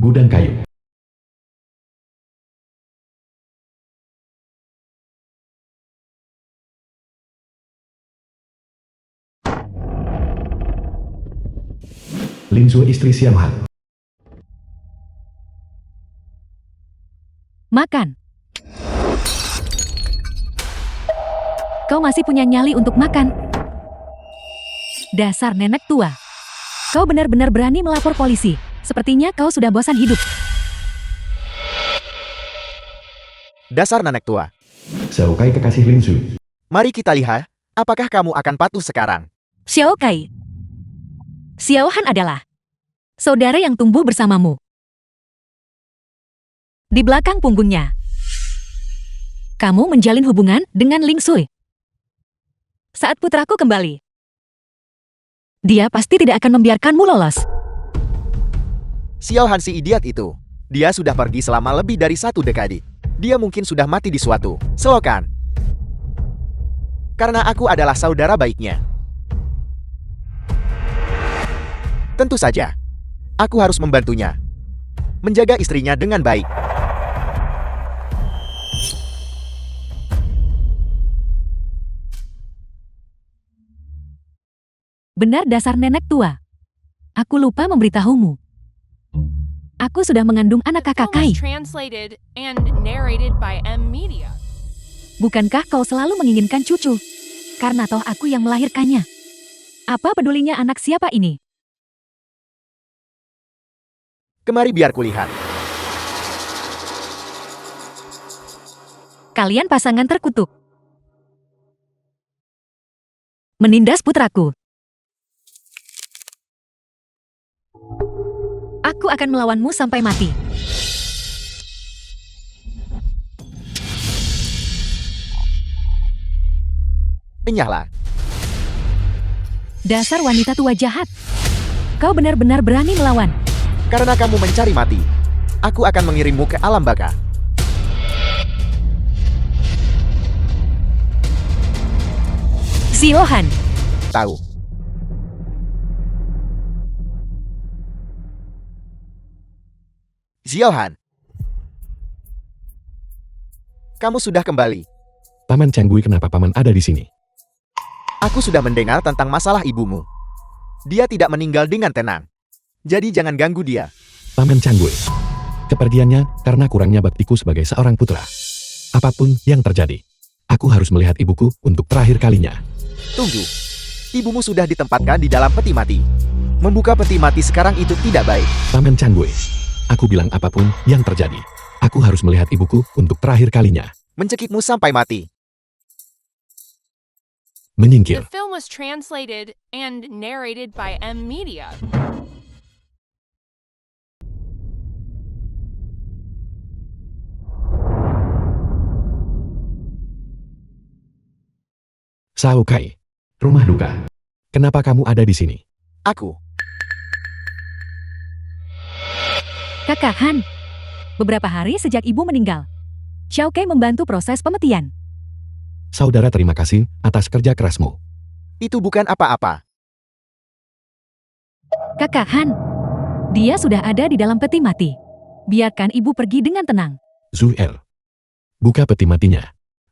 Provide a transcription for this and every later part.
Gudang kayu. Linsu istri Xiaohan. Makan. Kau masih punya nyali untuk makan. Dasar nenek tua. Kau benar-benar berani melapor polisi. Sepertinya kau sudah bosan hidup. Dasar nenek tua. Xiao Kai kekasih Linsu. Mari kita lihat, apakah kamu akan patuh sekarang? Xiao Kai. Xiaohan adalah saudara yang tumbuh bersamamu. Di belakang punggungnya, kamu menjalin hubungan dengan Ling Sui. Saat putraku kembali, dia pasti tidak akan membiarkanmu lolos. Xiaohan si idiot itu. Dia sudah pergi selama lebih dari 1 dekade. Dia mungkin sudah mati di suatu selokan. Karena aku adalah saudara baiknya. Tentu saja, aku harus membantunya. Menjaga istrinya dengan baik. Benar dasar nenek tua. Aku lupa memberitahumu. Aku sudah mengandung anak kakak Kai. Translated and narrated by M Media. Bukankah kau selalu menginginkan cucu? Karena toh aku yang melahirkannya. Apa pedulinya anak siapa ini? Kemari biar kulihat. Kalian pasangan terkutuk. Menindas putraku. Aku akan melawanmu sampai mati. Enyahlah. Dasar wanita tua jahat. Kau benar-benar berani melawan. Karena kamu mencari mati, aku akan mengirimmu ke alam baka. Xiaohan. Tahu. Xiaohan. Kamu sudah kembali. Paman Canggui, kenapa paman ada di sini? Aku sudah mendengar tentang masalah ibumu. Dia tidak meninggal dengan tenang. Jadi jangan ganggu dia. Paman Canggui. Kepergiannya karena kurangnya baktiku sebagai seorang putra. Apapun yang terjadi, aku harus melihat ibuku untuk terakhir kalinya. Tunggu. Ibumu sudah ditempatkan di dalam peti mati. Membuka peti mati sekarang itu tidak baik. Paman Canggui. Aku bilang apapun yang terjadi, aku harus melihat ibuku untuk terakhir kalinya. Mencekikmu sampai mati. Menyingkir. The film was translated and narrated by M Media. Xiao Kai. Rumah duka. Kenapa kamu ada di sini? Aku. Kakak Han. Beberapa hari sejak ibu meninggal, Xiao Kai membantu proses pemetian. Saudara, terima kasih atas kerja kerasmu. Itu bukan apa-apa. Kakak Han. Dia sudah ada di dalam peti mati. Biarkan ibu pergi dengan tenang. Zuel. Buka peti matinya.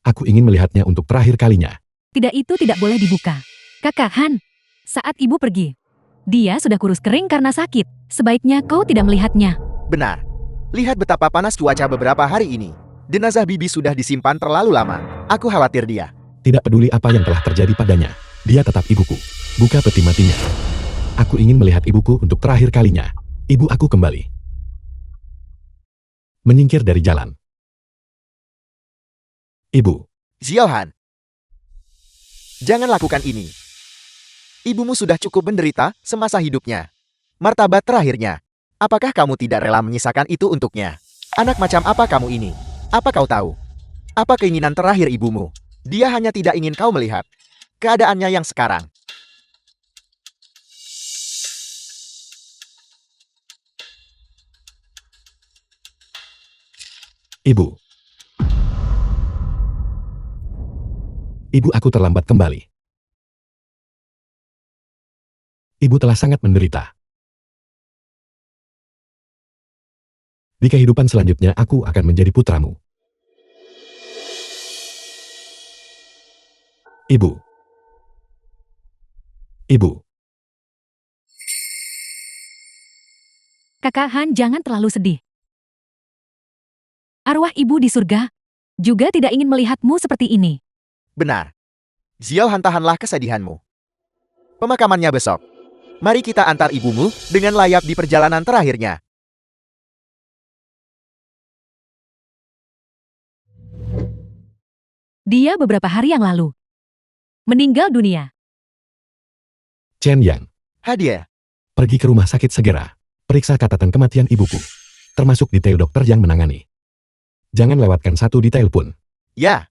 Aku ingin melihatnya untuk terakhir kalinya. Tidak, itu tidak boleh dibuka. Kakak Han, saat ibu pergi, dia sudah kurus kering karena sakit. Sebaiknya kau tidak melihatnya. Benar. Lihat betapa panas cuaca beberapa hari ini. Jenazah Bibi sudah disimpan terlalu lama. Aku khawatir dia. Tidak peduli apa yang telah terjadi padanya. Dia tetap ibuku. Buka peti matinya. Aku ingin melihat ibuku untuk terakhir kalinya. Ibu aku kembali. Menyingkir dari jalan. Ibu. Xiaohan. Jangan lakukan ini. Ibumu sudah cukup menderita semasa hidupnya. Martabat terakhirnya. Apakah kamu tidak rela menyisakan itu untuknya? Anak macam apa kamu ini? Apa kau tahu? Apa keinginan terakhir ibumu? Dia hanya tidak ingin kau melihat keadaannya yang sekarang. Ibu. Ibu aku terlambat kembali. Ibu telah sangat menderita. Di kehidupan selanjutnya aku akan menjadi putramu. Ibu. Ibu. Kakak Han, jangan terlalu sedih. Arwah ibu di surga juga tidak ingin melihatmu seperti ini. Benar. Xiao Han, tahanlah kesedihanmu. Pemakamannya besok. Mari kita antar ibumu dengan layak di perjalanan terakhirnya. Dia beberapa hari yang lalu meninggal dunia. Chen Yang. Hadiah. Pergi ke rumah sakit segera. Periksa catatan kematian ibuku. Termasuk detail dokter yang menangani. Jangan lewatkan satu detail pun. Ya.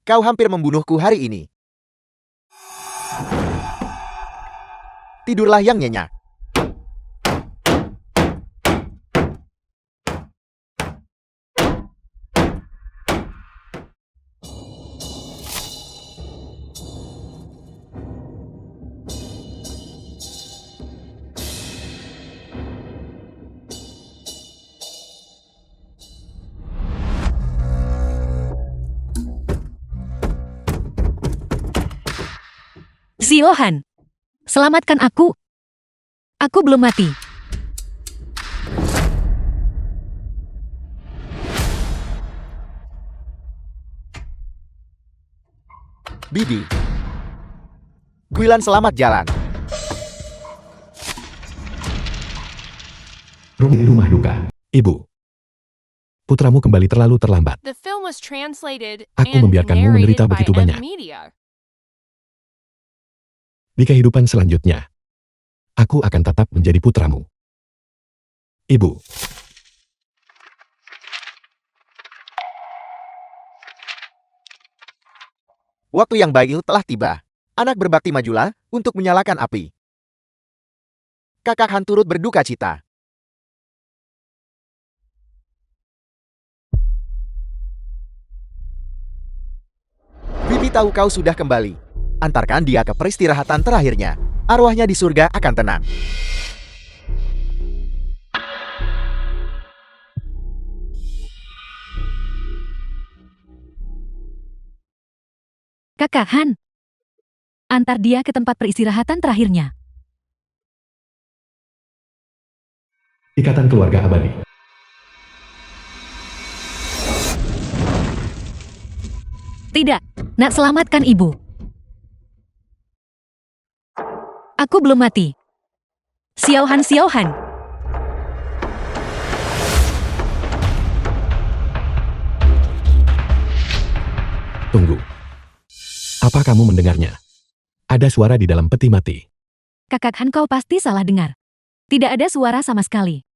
Kau hampir membunuhku hari ini. Tidurlah yang nyenyak. Xiao Han, selamatkan aku. Aku belum mati. Bibi. Guilan, selamat jalan. Rumah duka. Ibu. Putramu kembali terlalu terlambat. The film was translated Aku and membiarkanmu menderita narrated by begitu M banyak. Media. Di kehidupan selanjutnya, aku akan tetap menjadi putramu. Ibu. Waktu yang baik telah tiba. Anak berbakti majulah untuk menyalakan api. Kakak Han turut berduka cita. Bibi tahu kau sudah kembali. Antarkan dia ke peristirahatan terakhirnya. Arwahnya di surga akan tenang. Kakak Han, antar dia ke tempat peristirahatan terakhirnya. Ikatan keluarga abadi. Tidak, nak, selamatkan ibu. Aku belum mati. Xiao Han, Xiao Han. Tunggu. Apa kamu mendengarnya? Ada suara di dalam peti mati. Kakak Han, kau pasti salah dengar. Tidak ada suara sama sekali.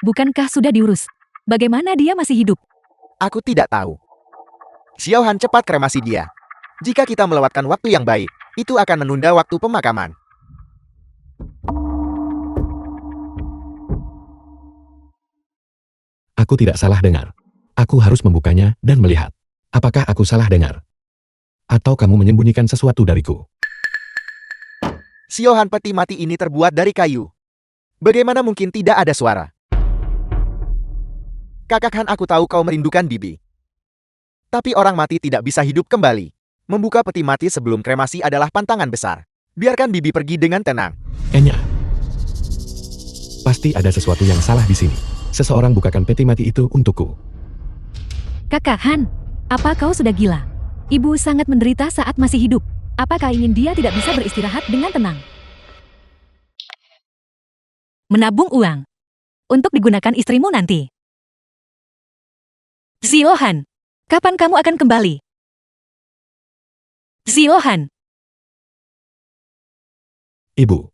Bukankah sudah diurus? Bagaimana dia masih hidup? Aku tidak tahu. Xiao Han, cepat kremasi dia. Jika kita melewatkan waktu yang baik, itu akan menunda waktu pemakaman. Aku tidak salah dengar. Aku harus membukanya dan melihat. Apakah aku salah dengar? Atau kamu menyembunyikan sesuatu dariku? Xiao Han, peti mati ini terbuat dari kayu. Bagaimana mungkin tidak ada suara? Kakak Han, aku tahu kau merindukan Bibi. Tapi orang mati tidak bisa hidup kembali. Membuka peti mati sebelum kremasi adalah pantangan besar. Biarkan Bibi pergi dengan tenang. Enya. Pasti ada sesuatu yang salah di sini. Seseorang bukakan peti mati itu untukku. Kakak Han, apa kau sudah gila? Ibu sangat menderita saat masih hidup. Apakah ingin dia tidak bisa beristirahat dengan tenang? Menabung uang untuk digunakan istrimu nanti. Xiao Han, kapan kamu akan kembali? Xiao Han, Ibu.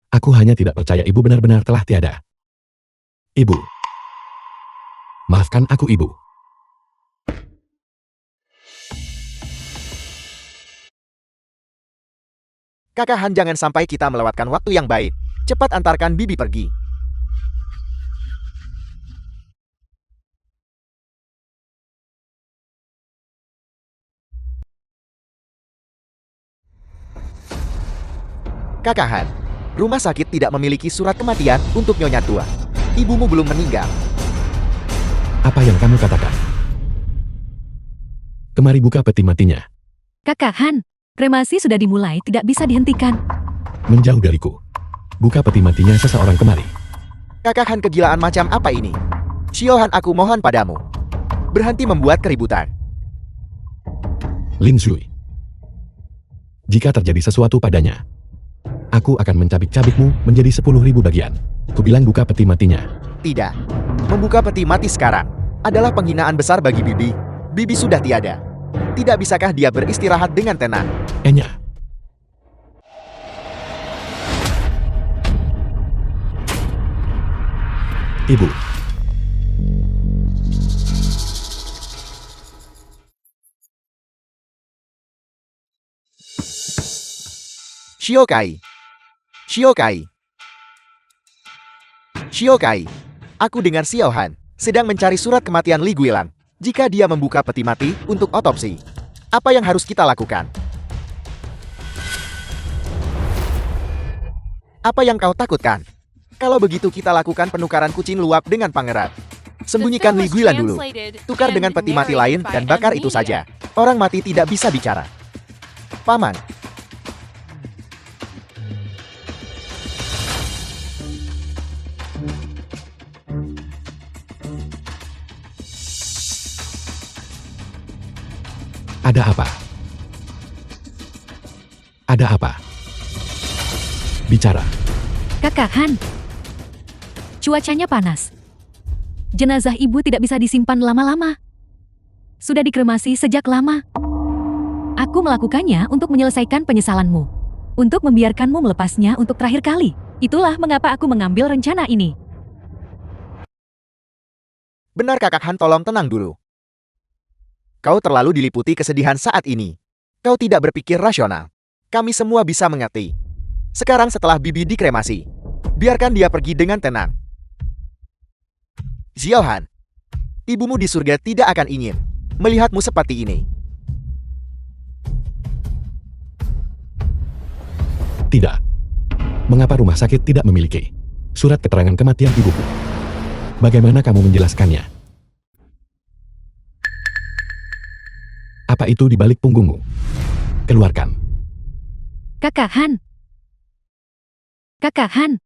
Aku hanya tidak percaya ibu benar-benar telah tiada. Ibu. Maafkan aku, ibu. Kakak Han, jangan sampai kita melewatkan waktu yang baik. Cepat antarkan Bibi pergi. Kakak Han, rumah sakit tidak memiliki surat kematian untuk Nyonya Tua. Ibumu belum meninggal. Apa yang kamu katakan? Kemari buka peti matinya. Kakak Han, kremasi sudah dimulai, tidak bisa dihentikan. Menjauh dariku. Buka peti matinya seseorang kemari. Kakak Han, kegilaan macam apa ini? Xiao Han, aku mohon padamu. Berhenti membuat keributan. Lin Shui. Jika terjadi sesuatu padanya, aku akan mencabik-cabikmu menjadi 10.000 bagian. Kubilang buka peti matinya. Tidak. Membuka peti mati sekarang adalah penghinaan besar bagi Bibi. Bibi sudah tiada. Tidak bisakah dia beristirahat dengan tenang? Enya. Ibu. Shiokai. Shiokai. Shiokai. Aku dengar Xiao Han sedang mencari surat kematian Li Guilan. Jika dia membuka peti mati untuk otopsi, apa yang harus kita lakukan? Apa yang kau takutkan? Kalau begitu kita lakukan penukaran kucing luwak dengan pangeran. Sembunyikan Li Guilan dulu. Tukar dengan peti mati lain dan bakar itu saja. Orang mati tidak bisa bicara. Paman. Ada apa? Ada apa? Bicara. Kakak Han, cuacanya panas. Jenazah ibu tidak bisa disimpan lama-lama. Sudah dikremasi sejak lama. Aku melakukannya untuk menyelesaikan penyesalanmu. Untuk membiarkanmu melepasnya untuk terakhir kali. Itulah mengapa aku mengambil rencana ini. Benar Kakak Han, tolong tenang dulu. Kau terlalu diliputi kesedihan saat ini. Kau tidak berpikir rasional. Kami semua bisa mengerti. Sekarang setelah Bibi dikremasi, biarkan dia pergi dengan tenang. Xiao Han, ibumu di surga tidak akan ingin melihatmu seperti ini. Tidak. Mengapa rumah sakit tidak memiliki surat keterangan kematian ibuku? Bagaimana kamu menjelaskannya? Apa itu di balik punggungmu? Keluarkan. Kakak Han. Kakak Han.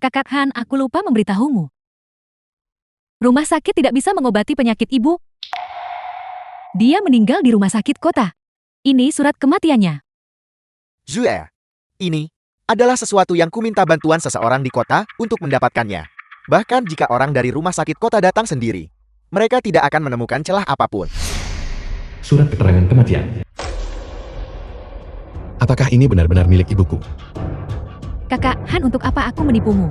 Kakak Han, aku lupa memberitahumu. Rumah sakit tidak bisa mengobati penyakit ibu. Dia meninggal di rumah sakit kota. Ini surat kematiannya. Zue, ini adalah sesuatu yang kuminta bantuan seseorang di kota untuk mendapatkannya. Bahkan jika orang dari rumah sakit kota datang sendiri, mereka tidak akan menemukan celah apapun. Surat keterangan kematian. Apakah ini benar-benar milik ibuku? Kakak Han, untuk apa aku menipumu?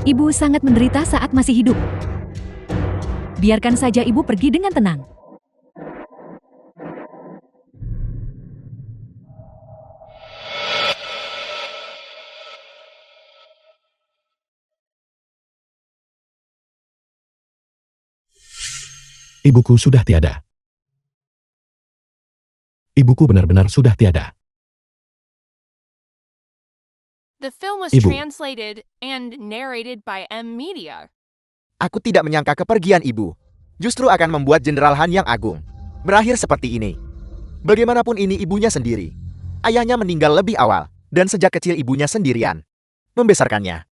Ibu sangat menderita saat masih hidup. Biarkan saja ibu pergi dengan tenang. Ibuku sudah tiada. Ibuku benar-benar sudah tiada. The film was Ibu. translated and narrated by M Media. Aku tidak menyangka kepergian ibu justru akan membuat Jenderal Han yang agung berakhir seperti ini. Bagaimanapun ini ibunya sendiri. Ayahnya meninggal lebih awal, dan sejak kecil ibunya sendirian membesarkannya.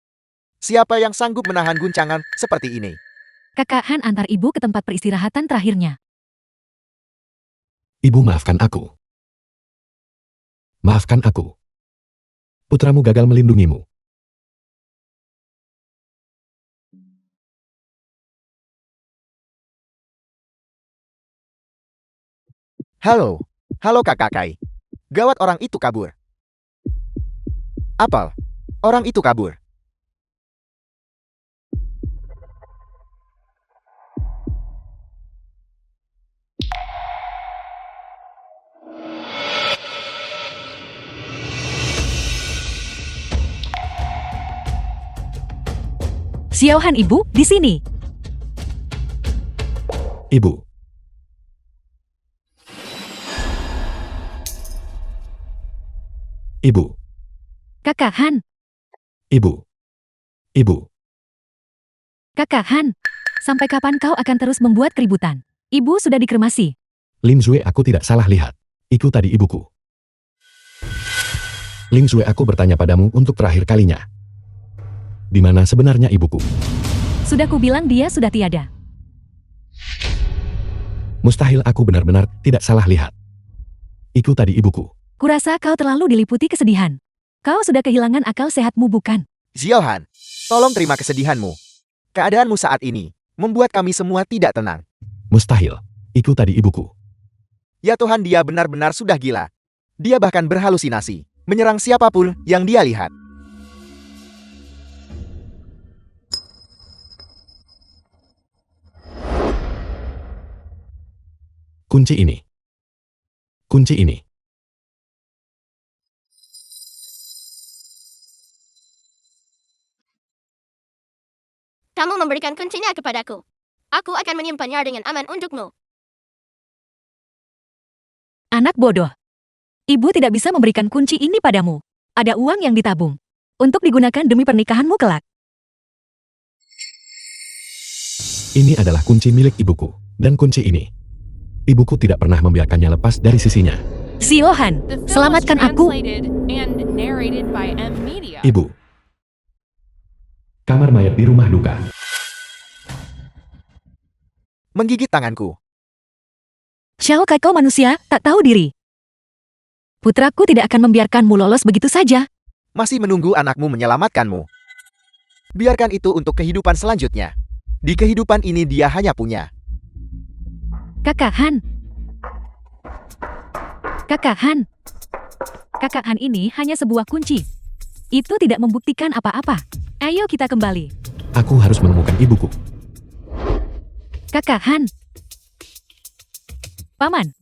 Siapa yang sanggup menahan guncangan seperti ini? Kakak Han antar ibu ke tempat peristirahatan terakhirnya. Ibu, maafkan aku. Maafkan aku. Putramu gagal melindungimu. Halo. Halo Kakak Kai. Gawat, orang itu kabur. Apel. Orang itu kabur. Xiao Han, ibu, di sini. Ibu. Ibu, Kakak Han, ibu, ibu. Kakak Han. Sampai kapan kau akan terus membuat keributan? Ibu sudah dikremasi. Ling Zue, aku tidak salah lihat. Itu tadi ibuku. Ling Zue, aku bertanya padamu untuk terakhir kalinya. Di mana sebenarnya ibuku? Sudah kubilang dia sudah tiada. Mustahil aku benar-benar tidak salah lihat. Itu tadi ibuku. Kurasa kau terlalu diliputi kesedihan. Kau sudah kehilangan akal sehatmu bukan? Xiaohan, tolong terima kesedihanmu. Keadaanmu saat ini membuat kami semua tidak tenang. Mustahil. Itu tadi ibuku. Ya Tuhan, dia benar-benar sudah gila. Dia bahkan berhalusinasi, menyerang siapapun yang dia lihat. Kunci ini. Kunci ini. Kamu memberikan kuncinya kepadaku. Aku akan menyimpannya dengan aman untukmu. Anak bodoh. Ibu tidak bisa memberikan kunci ini padamu. Ada uang yang ditabung. Untuk digunakan demi pernikahanmu kelak. Ini adalah kunci milik ibuku. Dan kunci ini. Ibuku tidak pernah membiarkannya lepas dari sisinya. Xiaohan, The film was selamatkan aku. translated and narrated by M Media. Ibu. Kamar mayat di rumah duka. Menggigit tanganku. Xiao Kai, kau manusia, tak tahu diri. Putraku tidak akan membiarkanmu lolos begitu saja. Masih menunggu anakmu menyelamatkanmu. Biarkan itu untuk kehidupan selanjutnya. Di kehidupan ini dia hanya punya. Kakak Han. Kakak Han. Kakak Han ini hanya sebuah kunci. Itu tidak membuktikan apa-apa. Ayo kita kembali. Aku harus menemukan ibuku. Kakak Han. Paman.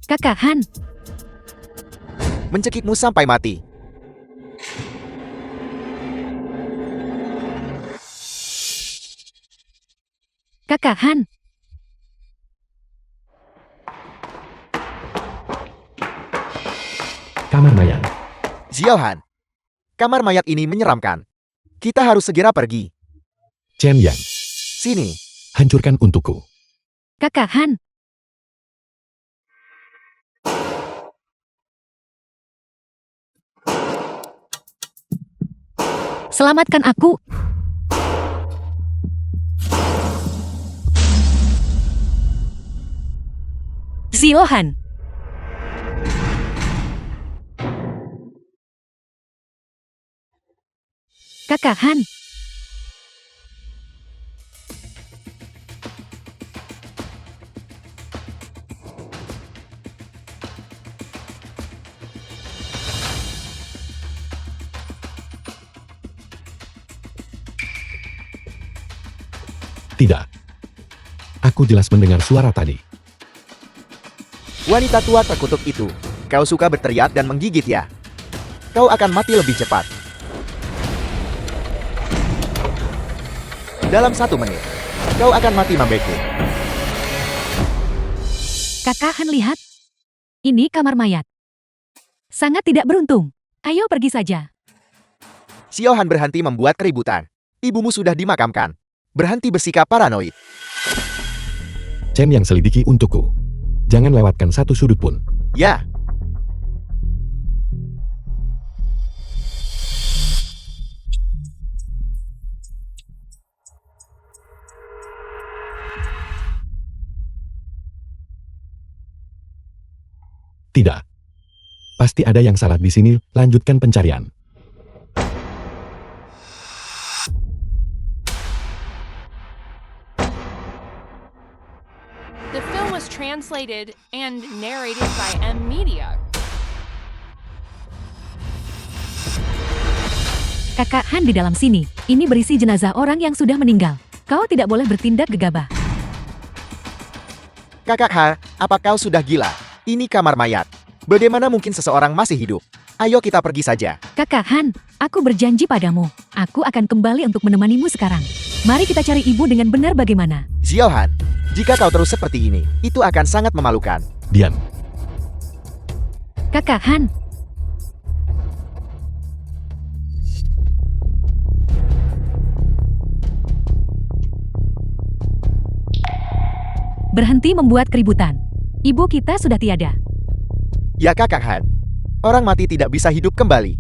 Kakak Han. Mencekikmu sampai mati. Kakak Han. Kamar mayat. Xiaohan, kamar mayat ini menyeramkan. Kita harus segera pergi. Chen Yang. Sini. Hancurkan untukku. Kakak Han. Selamatkan aku. Xiaohan. Kakak Han. Tidak. Aku jelas mendengar suara tadi. Wanita tua terkutuk itu. Kau suka berteriak dan menggigit ya? Kau akan mati lebih cepat. Dalam 1 menit, kau akan mati membeku. Kakak Han, lihat. Ini kamar mayat. Sangat tidak beruntung. Ayo pergi saja. Xiaohan berhenti membuat keributan. Ibumu sudah dimakamkan. Berhenti bersikap paranoid. Chen Yang, selidiki untukku. Jangan lewatkan satu sudut pun. Ya, Tidak. Pasti ada yang salah di sini. Lanjutkan pencarian. The film was translated and narrated by M Media. Kakak Han di dalam sini. Ini berisi jenazah orang yang sudah meninggal. Kau tidak boleh bertindak gegabah. Kakak Ha, apa kau sudah gila? Ini kamar mayat. Bagaimana mungkin seseorang masih hidup? Ayo kita pergi saja. Kakak Han, aku berjanji padamu. Aku akan kembali untuk menemanimu sekarang. Mari kita cari ibu dengan benar bagaimana. Xiaohan, jika kau terus seperti ini, itu akan sangat memalukan. Diam. Kakak Han, Berhenti membuat keributan. Ibu kita sudah tiada. Ya Kakak Han. Orang mati tidak bisa hidup kembali.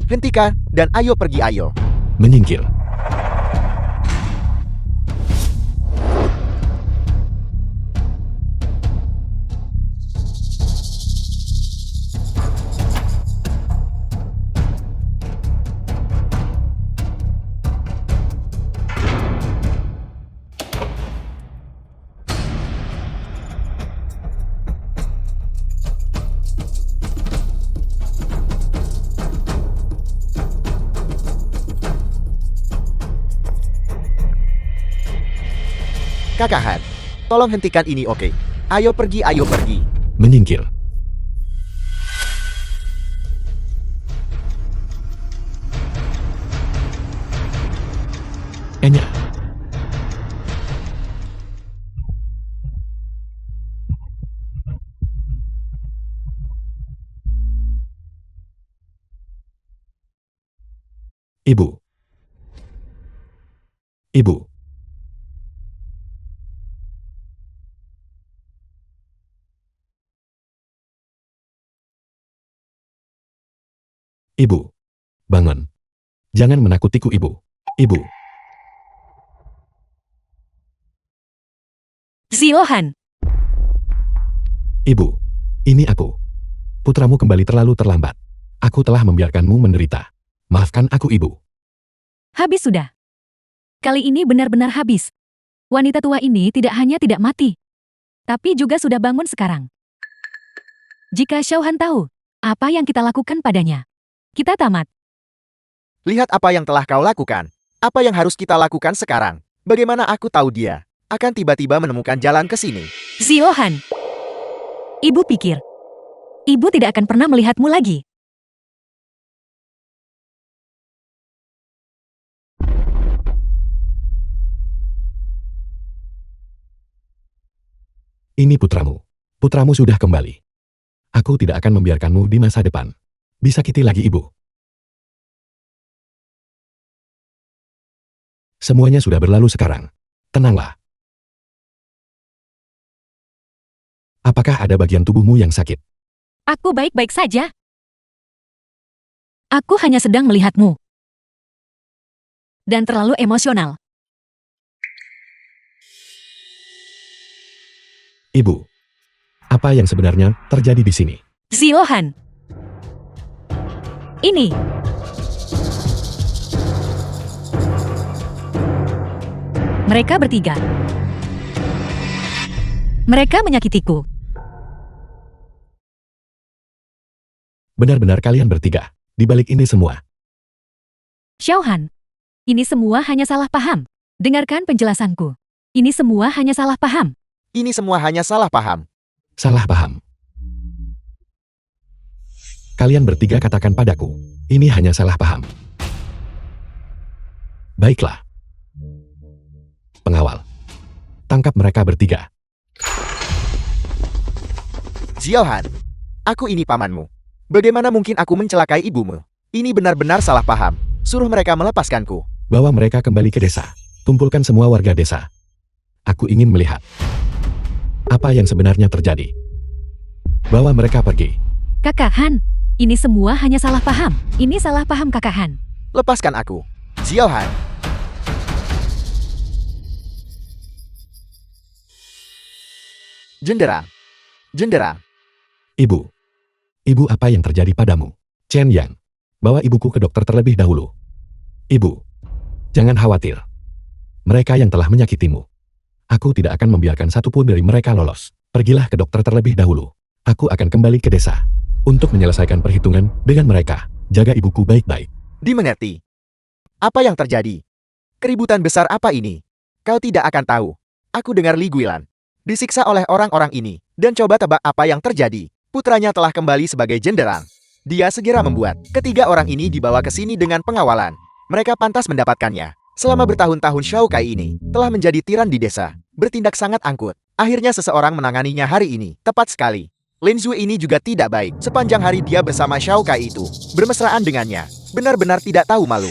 Hentikan dan ayo pergi ayo. Menyingkir. Kakak Han, tolong hentikan ini oke? Ayo pergi ayo pergi. Menyingkir. Enya. Ibu. Ibu. Ibu. Bangun. Jangan menakutiku, Ibu. Ibu. Ziohan, Ibu. Ini aku. Putramu kembali terlalu terlambat. Aku telah membiarkanmu menderita. Maafkan aku, Ibu. habis sudah. Kali ini benar-benar habis. Wanita tua ini tidak hanya tidak mati, tapi juga sudah bangun sekarang. Jika Xiaohan tahu apa yang kita lakukan padanya, kita tamat. Lihat apa yang telah kau lakukan. Apa yang harus kita lakukan sekarang? Bagaimana aku tahu dia akan tiba-tiba menemukan jalan ke sini? Ziohan, ibu pikir, ibu tidak akan pernah melihatmu lagi. Ini putramu. Putramu sudah kembali. Aku tidak akan membiarkanmu di masa depan disakiti lagi, Ibu. Semuanya sudah berlalu sekarang. Tenanglah. Apakah ada bagian tubuhmu yang sakit? Aku baik-baik saja. Aku hanya sedang melihatmu. Dan terlalu emosional. Ibu. Apa yang sebenarnya terjadi di sini? Ziohan. Ini. Mereka bertiga. Mereka menyakitiku. Benar-benar kalian bertiga. Di balik ini semua. Xiaohan. Ini semua hanya salah paham. Dengarkan penjelasanku. Ini semua hanya salah paham. Ini semua hanya salah paham. Salah paham. Kalian bertiga katakan padaku. Ini hanya salah paham. Baiklah. Pengawal. Tangkap mereka bertiga. Ziohan, aku ini pamanmu. Bagaimana mungkin aku mencelakai ibumu? Ini benar-benar salah paham. Suruh mereka melepaskanku. Bawa mereka kembali ke desa. Kumpulkan semua warga desa. Aku ingin melihat apa yang sebenarnya terjadi. Bawa mereka pergi. Kakak Han, ini semua hanya salah paham. Ini salah paham Kakak Han. Lepaskan aku. Ziohan. Jenderang. Jenderang. Ibu. Ibu, apa yang terjadi padamu? Chen Yang. Bawa ibuku ke dokter terlebih dahulu. Ibu. Jangan khawatir. Mereka yang telah menyakitimu. Aku tidak akan membiarkan satupun dari mereka lolos. Pergilah ke dokter terlebih dahulu. Aku akan kembali ke desa untuk menyelesaikan perhitungan dengan mereka. Jaga ibuku baik-baik. Dimengerti. Apa yang terjadi? Keributan besar apa ini? Kau tidak akan tahu. Aku dengar Li Guilan disiksa oleh orang-orang ini. Dan coba tebak apa yang terjadi. Putranya telah kembali sebagai jenderang. Dia segera membuat ketiga orang ini dibawa ke sini dengan pengawalan. Mereka pantas mendapatkannya. Selama bertahun-tahun Shao Kai ini telah menjadi tiran di desa. Bertindak sangat angkut. Akhirnya seseorang menanganinya hari ini. Tepat sekali. Lin Zui ini juga tidak baik. Sepanjang hari dia bersama Shao Kai itu bermesraan dengannya. Benar-benar tidak tahu malu.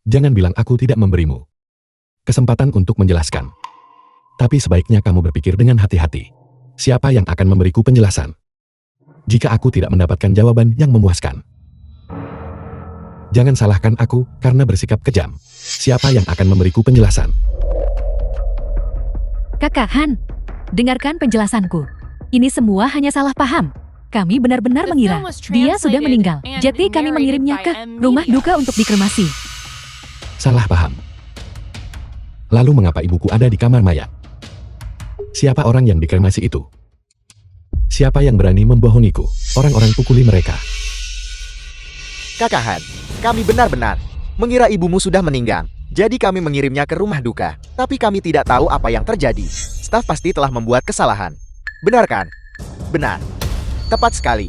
Jangan bilang aku tidak memberimu kesempatan untuk menjelaskan. Tapi sebaiknya kamu berpikir dengan hati-hati. Siapa yang akan memberiku penjelasan? Jika aku tidak mendapatkan jawaban yang memuaskan. Jangan salahkan aku karena bersikap kejam. Siapa yang akan memberiku penjelasan? Kakak Han, dengarkan penjelasanku. Ini semua hanya salah paham. Kami benar-benar The mengira film was dia sudah translated meninggal. and Jadi kami narrated mengirimnya by ke M rumah Media. duka untuk dikremasi. Salah paham. Lalu mengapa ibuku ada di kamar mayat? Siapa orang yang dikremasi itu? Siapa yang berani membohongiku? Orang-orang pukuli mereka. Kakak Han, kami benar-benar mengira ibumu sudah meninggal. Jadi kami mengirimnya ke rumah duka. Tapi kami tidak tahu apa yang terjadi. Staf pasti telah membuat kesalahan. Benar kan? Benar. Tepat sekali.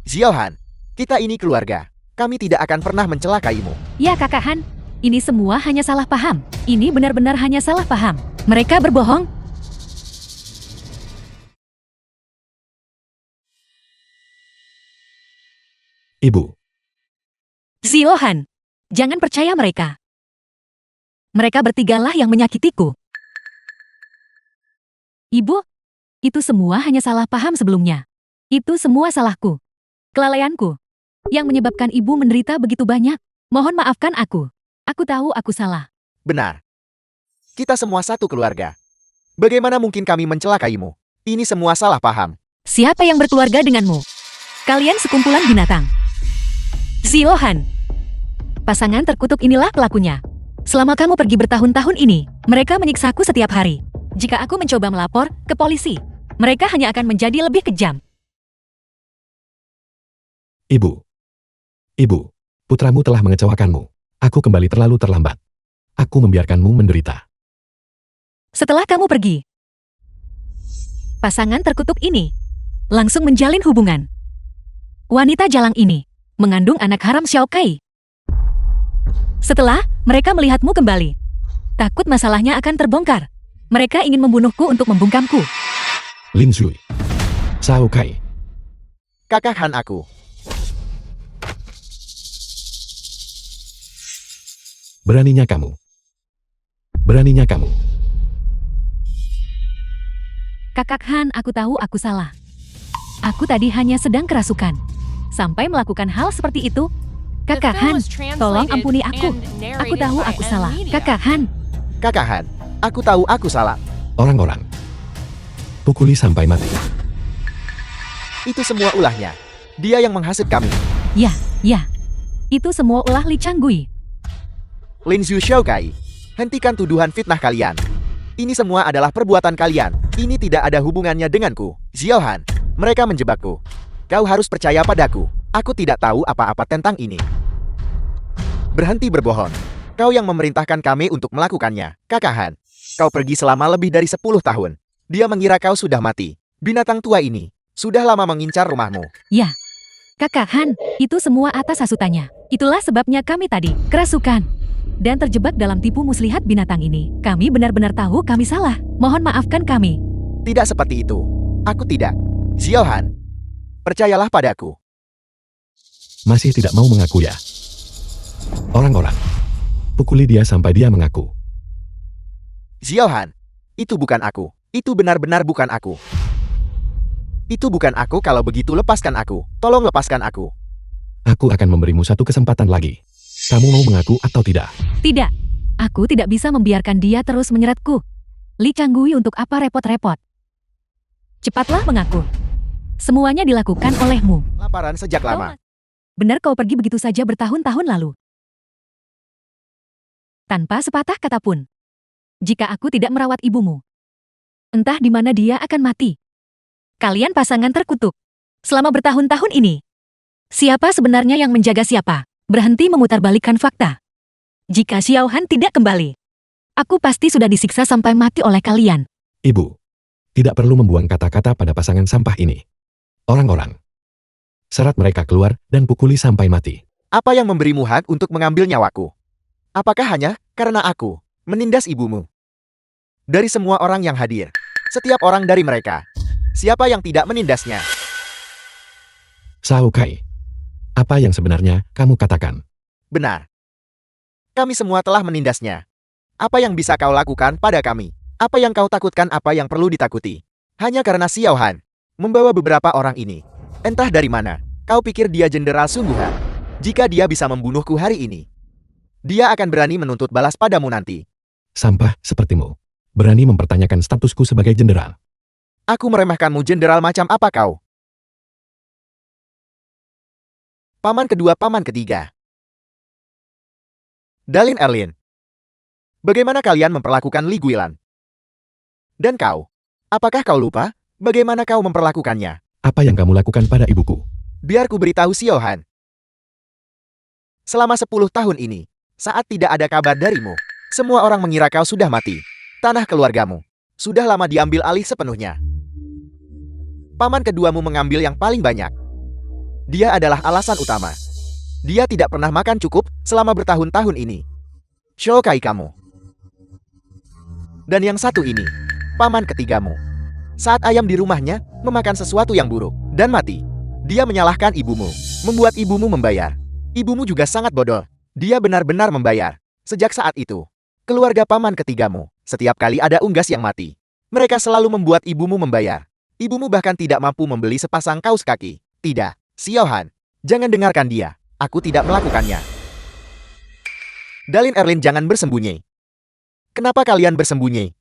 Xiaohan, kita ini keluarga. Kami tidak akan pernah mencelakaimu. Ya Kakak Han, ini semua hanya salah paham. Ini benar-benar hanya salah paham. Mereka berbohong. Ibu, Xiaohan, jangan percaya mereka. Mereka bertigalah yang menyakitiku. Ibu, itu semua hanya salah paham sebelumnya. Itu semua salahku. Kelalaianku. Yang menyebabkan ibu menderita begitu banyak. Mohon maafkan aku. Aku tahu aku salah. Benar. Kita semua satu keluarga. Bagaimana mungkin kami mencelakaimu? Ini semua salah paham. Siapa yang berkeluarga denganmu? Kalian sekumpulan binatang. Xiaohan. Pasangan terkutuk inilah pelakunya. Selama kamu pergi bertahun-tahun ini, mereka menyiksaku setiap hari. Jika aku mencoba melapor ke polisi, mereka hanya akan menjadi lebih kejam. ibu. Ibu, putramu telah mengecewakanmu. Aku kembali terlalu terlambat. Aku membiarkanmu menderita. Setelah kamu pergi, pasangan terkutuk ini langsung menjalin hubungan. Wanita jalang ini mengandung anak haram Xiao Kai. Setelah mereka melihatmu kembali, takut masalahnya akan terbongkar. Mereka ingin membunuhku untuk membungkamku. Lin Zhui. Sao Kai. Kakak Han aku. Beraninya kamu. Beraninya kamu. Kakak Han, aku tahu aku salah. Aku tadi hanya sedang kerasukan. Sampai melakukan hal seperti itu. The Kakak film Han, was tolong translated ampuni aku. and Aku narrated tahu by aku M salah. Media. Kakak Han, Kakak Han, aku tahu aku salah. Orang-orang. Pukuli sampai mati. Itu semua ulahnya. Dia yang menghasut kami. ya. Itu semua ulah Li Changgui. Lin Zhu Xiaokai, hentikan tuduhan fitnah kalian. Ini semua adalah perbuatan kalian. Ini tidak ada hubungannya denganku. Xiaohan, mereka menjebakku. Kau harus percaya padaku. Aku tidak tahu apa-apa tentang ini. Berhenti berbohong. Kau yang memerintahkan kami untuk melakukannya. Kakak Han, kau pergi selama lebih dari 10 tahun. Dia mengira kau sudah mati. Binatang tua ini sudah lama mengincar rumahmu. Ya. Kakak Han, itu semua atas hasutannya. Itulah sebabnya kami tadi kerasukan. Dan terjebak dalam tipu muslihat binatang ini. Kami benar-benar tahu kami salah. Mohon maafkan kami. Tidak seperti itu. Aku tidak. Xiaohan, percayalah padaku. Masih tidak mau mengaku ya? Orang-orang. Pukuli dia sampai dia mengaku. Xiaohan, itu bukan aku. Itu benar-benar bukan aku. Itu bukan aku. Kalau begitu lepaskan aku. Tolong lepaskan aku. Aku akan memberimu satu kesempatan lagi. Kamu mau mengaku atau tidak? Tidak. Aku tidak bisa membiarkan dia terus menyeretku. Li Changgui untuk apa repot-repot? Cepatlah mengaku. Semuanya dilakukan olehmu. Laparan sejak lama. Benar kau pergi begitu saja bertahun-tahun lalu. Tanpa sepatah kata pun. Jika aku tidak merawat ibumu, entah di mana dia akan mati. Kalian pasangan terkutuk. Selama bertahun-tahun ini, siapa sebenarnya yang menjaga siapa? Berhenti memutarbalikkan fakta. Jika Xiaohan tidak kembali, aku pasti sudah disiksa sampai mati oleh kalian. Ibu. Tidak perlu membuang kata-kata pada pasangan sampah ini. Orang-orang. Seret mereka keluar dan pukuli sampai mati. Apa yang memberimu hak untuk mengambil nyawaku? Apakah hanya karena aku menindas ibumu? Dari semua orang yang hadir, setiap orang dari mereka, siapa yang tidak menindasnya? Sao Kai. Apa yang sebenarnya kamu katakan? Benar. Kami semua telah menindasnya. Apa yang bisa kau lakukan pada kami? Apa yang kau takutkan, apa yang perlu ditakuti? Hanya karena Xiao Han membawa beberapa orang ini. Entah dari mana, kau pikir dia jenderal sungguhan. Jika dia bisa membunuhku hari ini, dia akan berani menuntut balas padamu nanti. Sampah sepertimu. Berani mempertanyakan statusku sebagai jenderal. Aku meremehkanmu, jenderal macam apa kau? Paman kedua, paman ketiga. Dalin Erlin. Bagaimana kalian memperlakukan Li Guilan? Dan kau? Apakah kau lupa bagaimana kau memperlakukannya? Apa yang kamu lakukan pada ibuku? Biar ku beritahu Xiao Han. Selama 10 tahun ini, saat tidak ada kabar darimu, semua orang mengira kau sudah mati. Tanah keluargamu sudah lama diambil alih sepenuhnya. Paman keduamu mengambil yang paling banyak. Dia adalah alasan utama. Dia tidak pernah makan cukup selama bertahun-tahun ini. Shoukai kamu. Dan yang satu ini, paman ketigamu. Saat ayam di rumahnya memakan sesuatu yang buruk dan mati, dia menyalahkan ibumu, membuat ibumu membayar. Ibumu juga sangat bodoh. Dia benar-benar membayar. Sejak saat itu, keluarga paman ketigamu, setiap kali ada unggas yang mati, mereka selalu membuat ibumu membayar. Ibumu bahkan tidak mampu membeli sepasang kaos kaki. Tidak, Xiao Han, jangan dengarkan dia. Aku tidak melakukannya. Dalin Erlin, jangan bersembunyi. Kenapa kalian bersembunyi?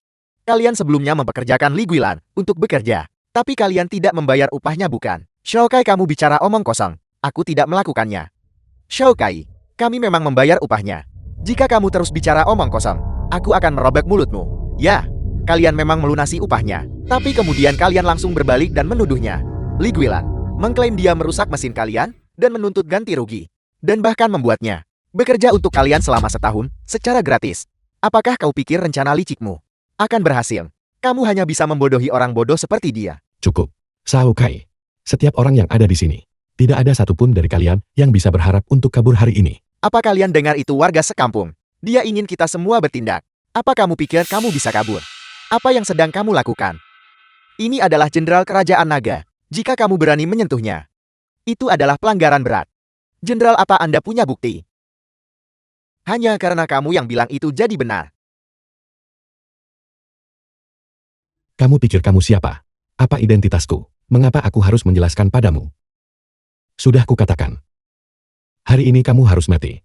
Kalian sebelumnya mempekerjakan Li Guilan untuk bekerja, tapi kalian tidak membayar upahnya, bukan? Shoukai, kamu bicara omong kosong. Aku tidak melakukannya. Shoukai, kami memang membayar upahnya. Jika kamu terus bicara omong kosong, aku akan merobek mulutmu. Ya, kalian memang melunasi upahnya, tapi kemudian kalian langsung berbalik dan menuduhnya. Li Guilan mengklaim dia merusak mesin kalian dan menuntut ganti rugi, dan bahkan membuatnya bekerja untuk kalian selama setahun secara gratis. Apakah kau pikir rencana licikmu akan berhasil? Kamu hanya bisa membodohi orang bodoh seperti dia. Cukup. Shoukai. Setiap orang yang ada di sini, tidak ada satupun dari kalian yang bisa berharap untuk kabur hari ini. Apa kalian dengar itu, warga sekampung? Dia ingin kita semua bertindak. Apa kamu pikir kamu bisa kabur? Apa yang sedang kamu lakukan? Ini adalah jenderal kerajaan naga. Jika kamu berani menyentuhnya, itu adalah pelanggaran berat. Jenderal, apa Anda punya bukti? Hanya karena kamu yang bilang itu jadi benar. Kamu pikir kamu siapa? Apa identitasku? Mengapa aku harus menjelaskan padamu? Sudah kukatakan. Hari ini kamu harus mati.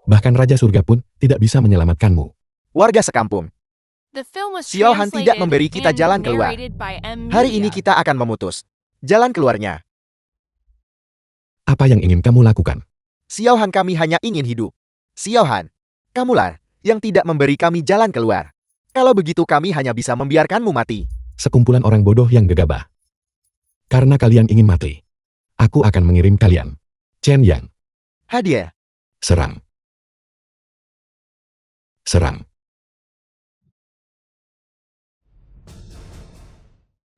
Bahkan Raja Surga pun tidak bisa menyelamatkanmu. Warga sekampung, The film was Xiao Han tidak translated memberi kita and jalan keluar. narrated by M. Hari ini Media. kita akan memutus jalan keluarnya. Apa yang ingin kamu lakukan? Xiao Han, kami hanya ingin hidup. Xiao Han, kamulah yang tidak memberi kami jalan keluar. Kalau begitu kami hanya bisa membiarkanmu mati. Sekumpulan orang bodoh yang gegabah. Karena kalian ingin mati, aku akan mengirim kalian. Chen Yang, Hadiah. serang. Serang.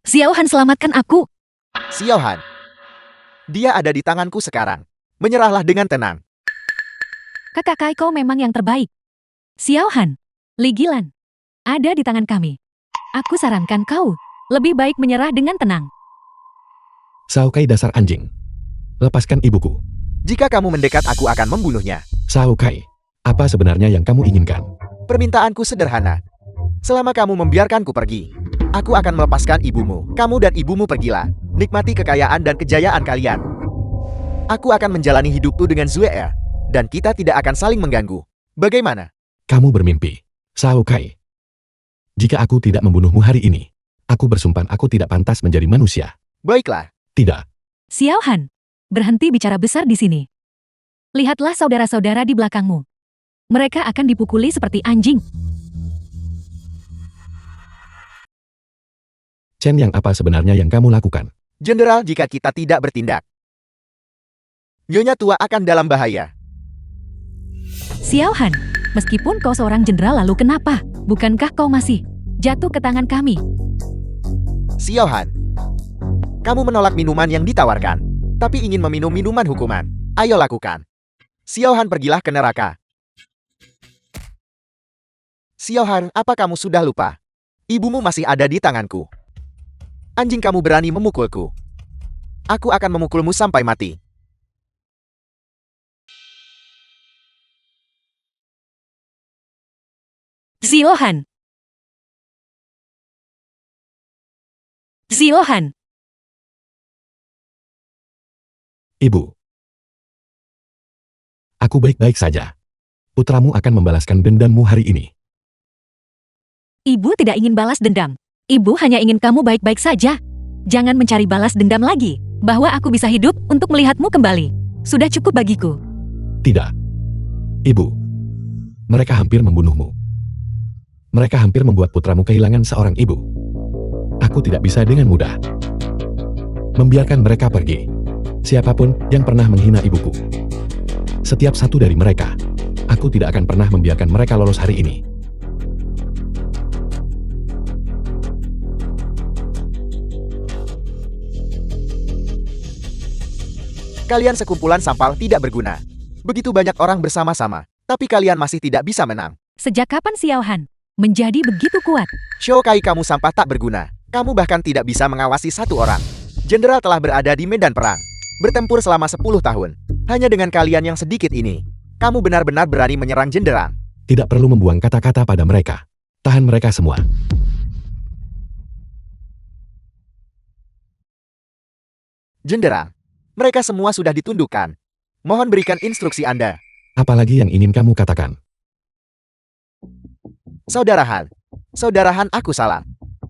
Xiao Han, selamatkan aku. Xiao Han, dia ada di tanganku sekarang. Menyerahlah dengan tenang. Kakak kau memang yang terbaik. Xiao Han, Li Guilan, ada di tangan kami. Aku sarankan kau, lebih baik menyerah dengan tenang. Shoukai, dasar anjing. Lepaskan ibuku. Jika kamu mendekat, aku akan membunuhnya. Shoukai, apa sebenarnya yang kamu inginkan? Permintaanku sederhana. Selama kamu membiarkanku pergi, aku akan melepaskan ibumu. Kamu dan ibumu pergilah. Nikmati kekayaan dan kejayaan kalian. Aku akan menjalani hidupku dengan Zue, dan kita tidak akan saling mengganggu. Bagaimana? Kamu bermimpi. Shoukai. Jika aku tidak membunuhmu hari ini, aku bersumpah aku tidak pantas menjadi manusia. Baiklah. Tidak. Xiao Han, berhenti bicara besar di sini. Lihatlah saudara-saudara di belakangmu. Mereka akan dipukuli seperti anjing. Chen Yang, apa sebenarnya yang kamu lakukan? Jenderal, jika kita tidak bertindak, Nyonya tua akan dalam bahaya. Xiao Han, meskipun kau seorang jenderal lalu kenapa? Bukankah kau masih jatuh ke tangan kami? Xiao Han, kamu menolak minuman yang ditawarkan, tapi ingin meminum minuman hukuman. Ayo lakukan. Xiao Han, pergilah ke neraka. Xiao Han, apa kamu sudah lupa? Ibumu masih ada di tanganku. Anjing, kamu berani memukulku. Aku akan memukulmu sampai mati. Ziohan. Ziohan. Ibu. Aku baik-baik saja. Putramu akan membalaskan dendammu hari ini. Ibu tidak ingin balas dendam. Ibu hanya ingin kamu baik-baik saja. Jangan mencari balas dendam lagi. Bahwa aku bisa hidup untuk melihatmu kembali. Sudah cukup bagiku. Tidak. Ibu. Mereka hampir membunuhmu. Mereka hampir membuat putramu kehilangan seorang ibu. Aku tidak bisa dengan mudah membiarkan mereka pergi. Siapapun yang pernah menghina ibuku. Setiap satu dari mereka. Aku tidak akan pernah membiarkan mereka lolos hari ini. Kalian sekumpulan sampah tidak berguna. Begitu banyak orang bersama-sama, tapi kalian masih tidak bisa menang. Sejak kapan Xiaohan menjadi begitu kuat? Shoukai, kamu sampah tak berguna. Kamu bahkan tidak bisa mengawasi satu orang. Jenderal telah berada di medan perang. Bertempur selama 10 tahun. Hanya dengan kalian yang sedikit ini. Kamu benar-benar berani menyerang jenderal. Tidak perlu membuang kata-kata pada mereka. Tahan mereka semua. Jenderal, mereka semua sudah ditundukkan. Mohon berikan instruksi Anda. Apalagi yang ingin kamu katakan? Saudarahan, aku salah.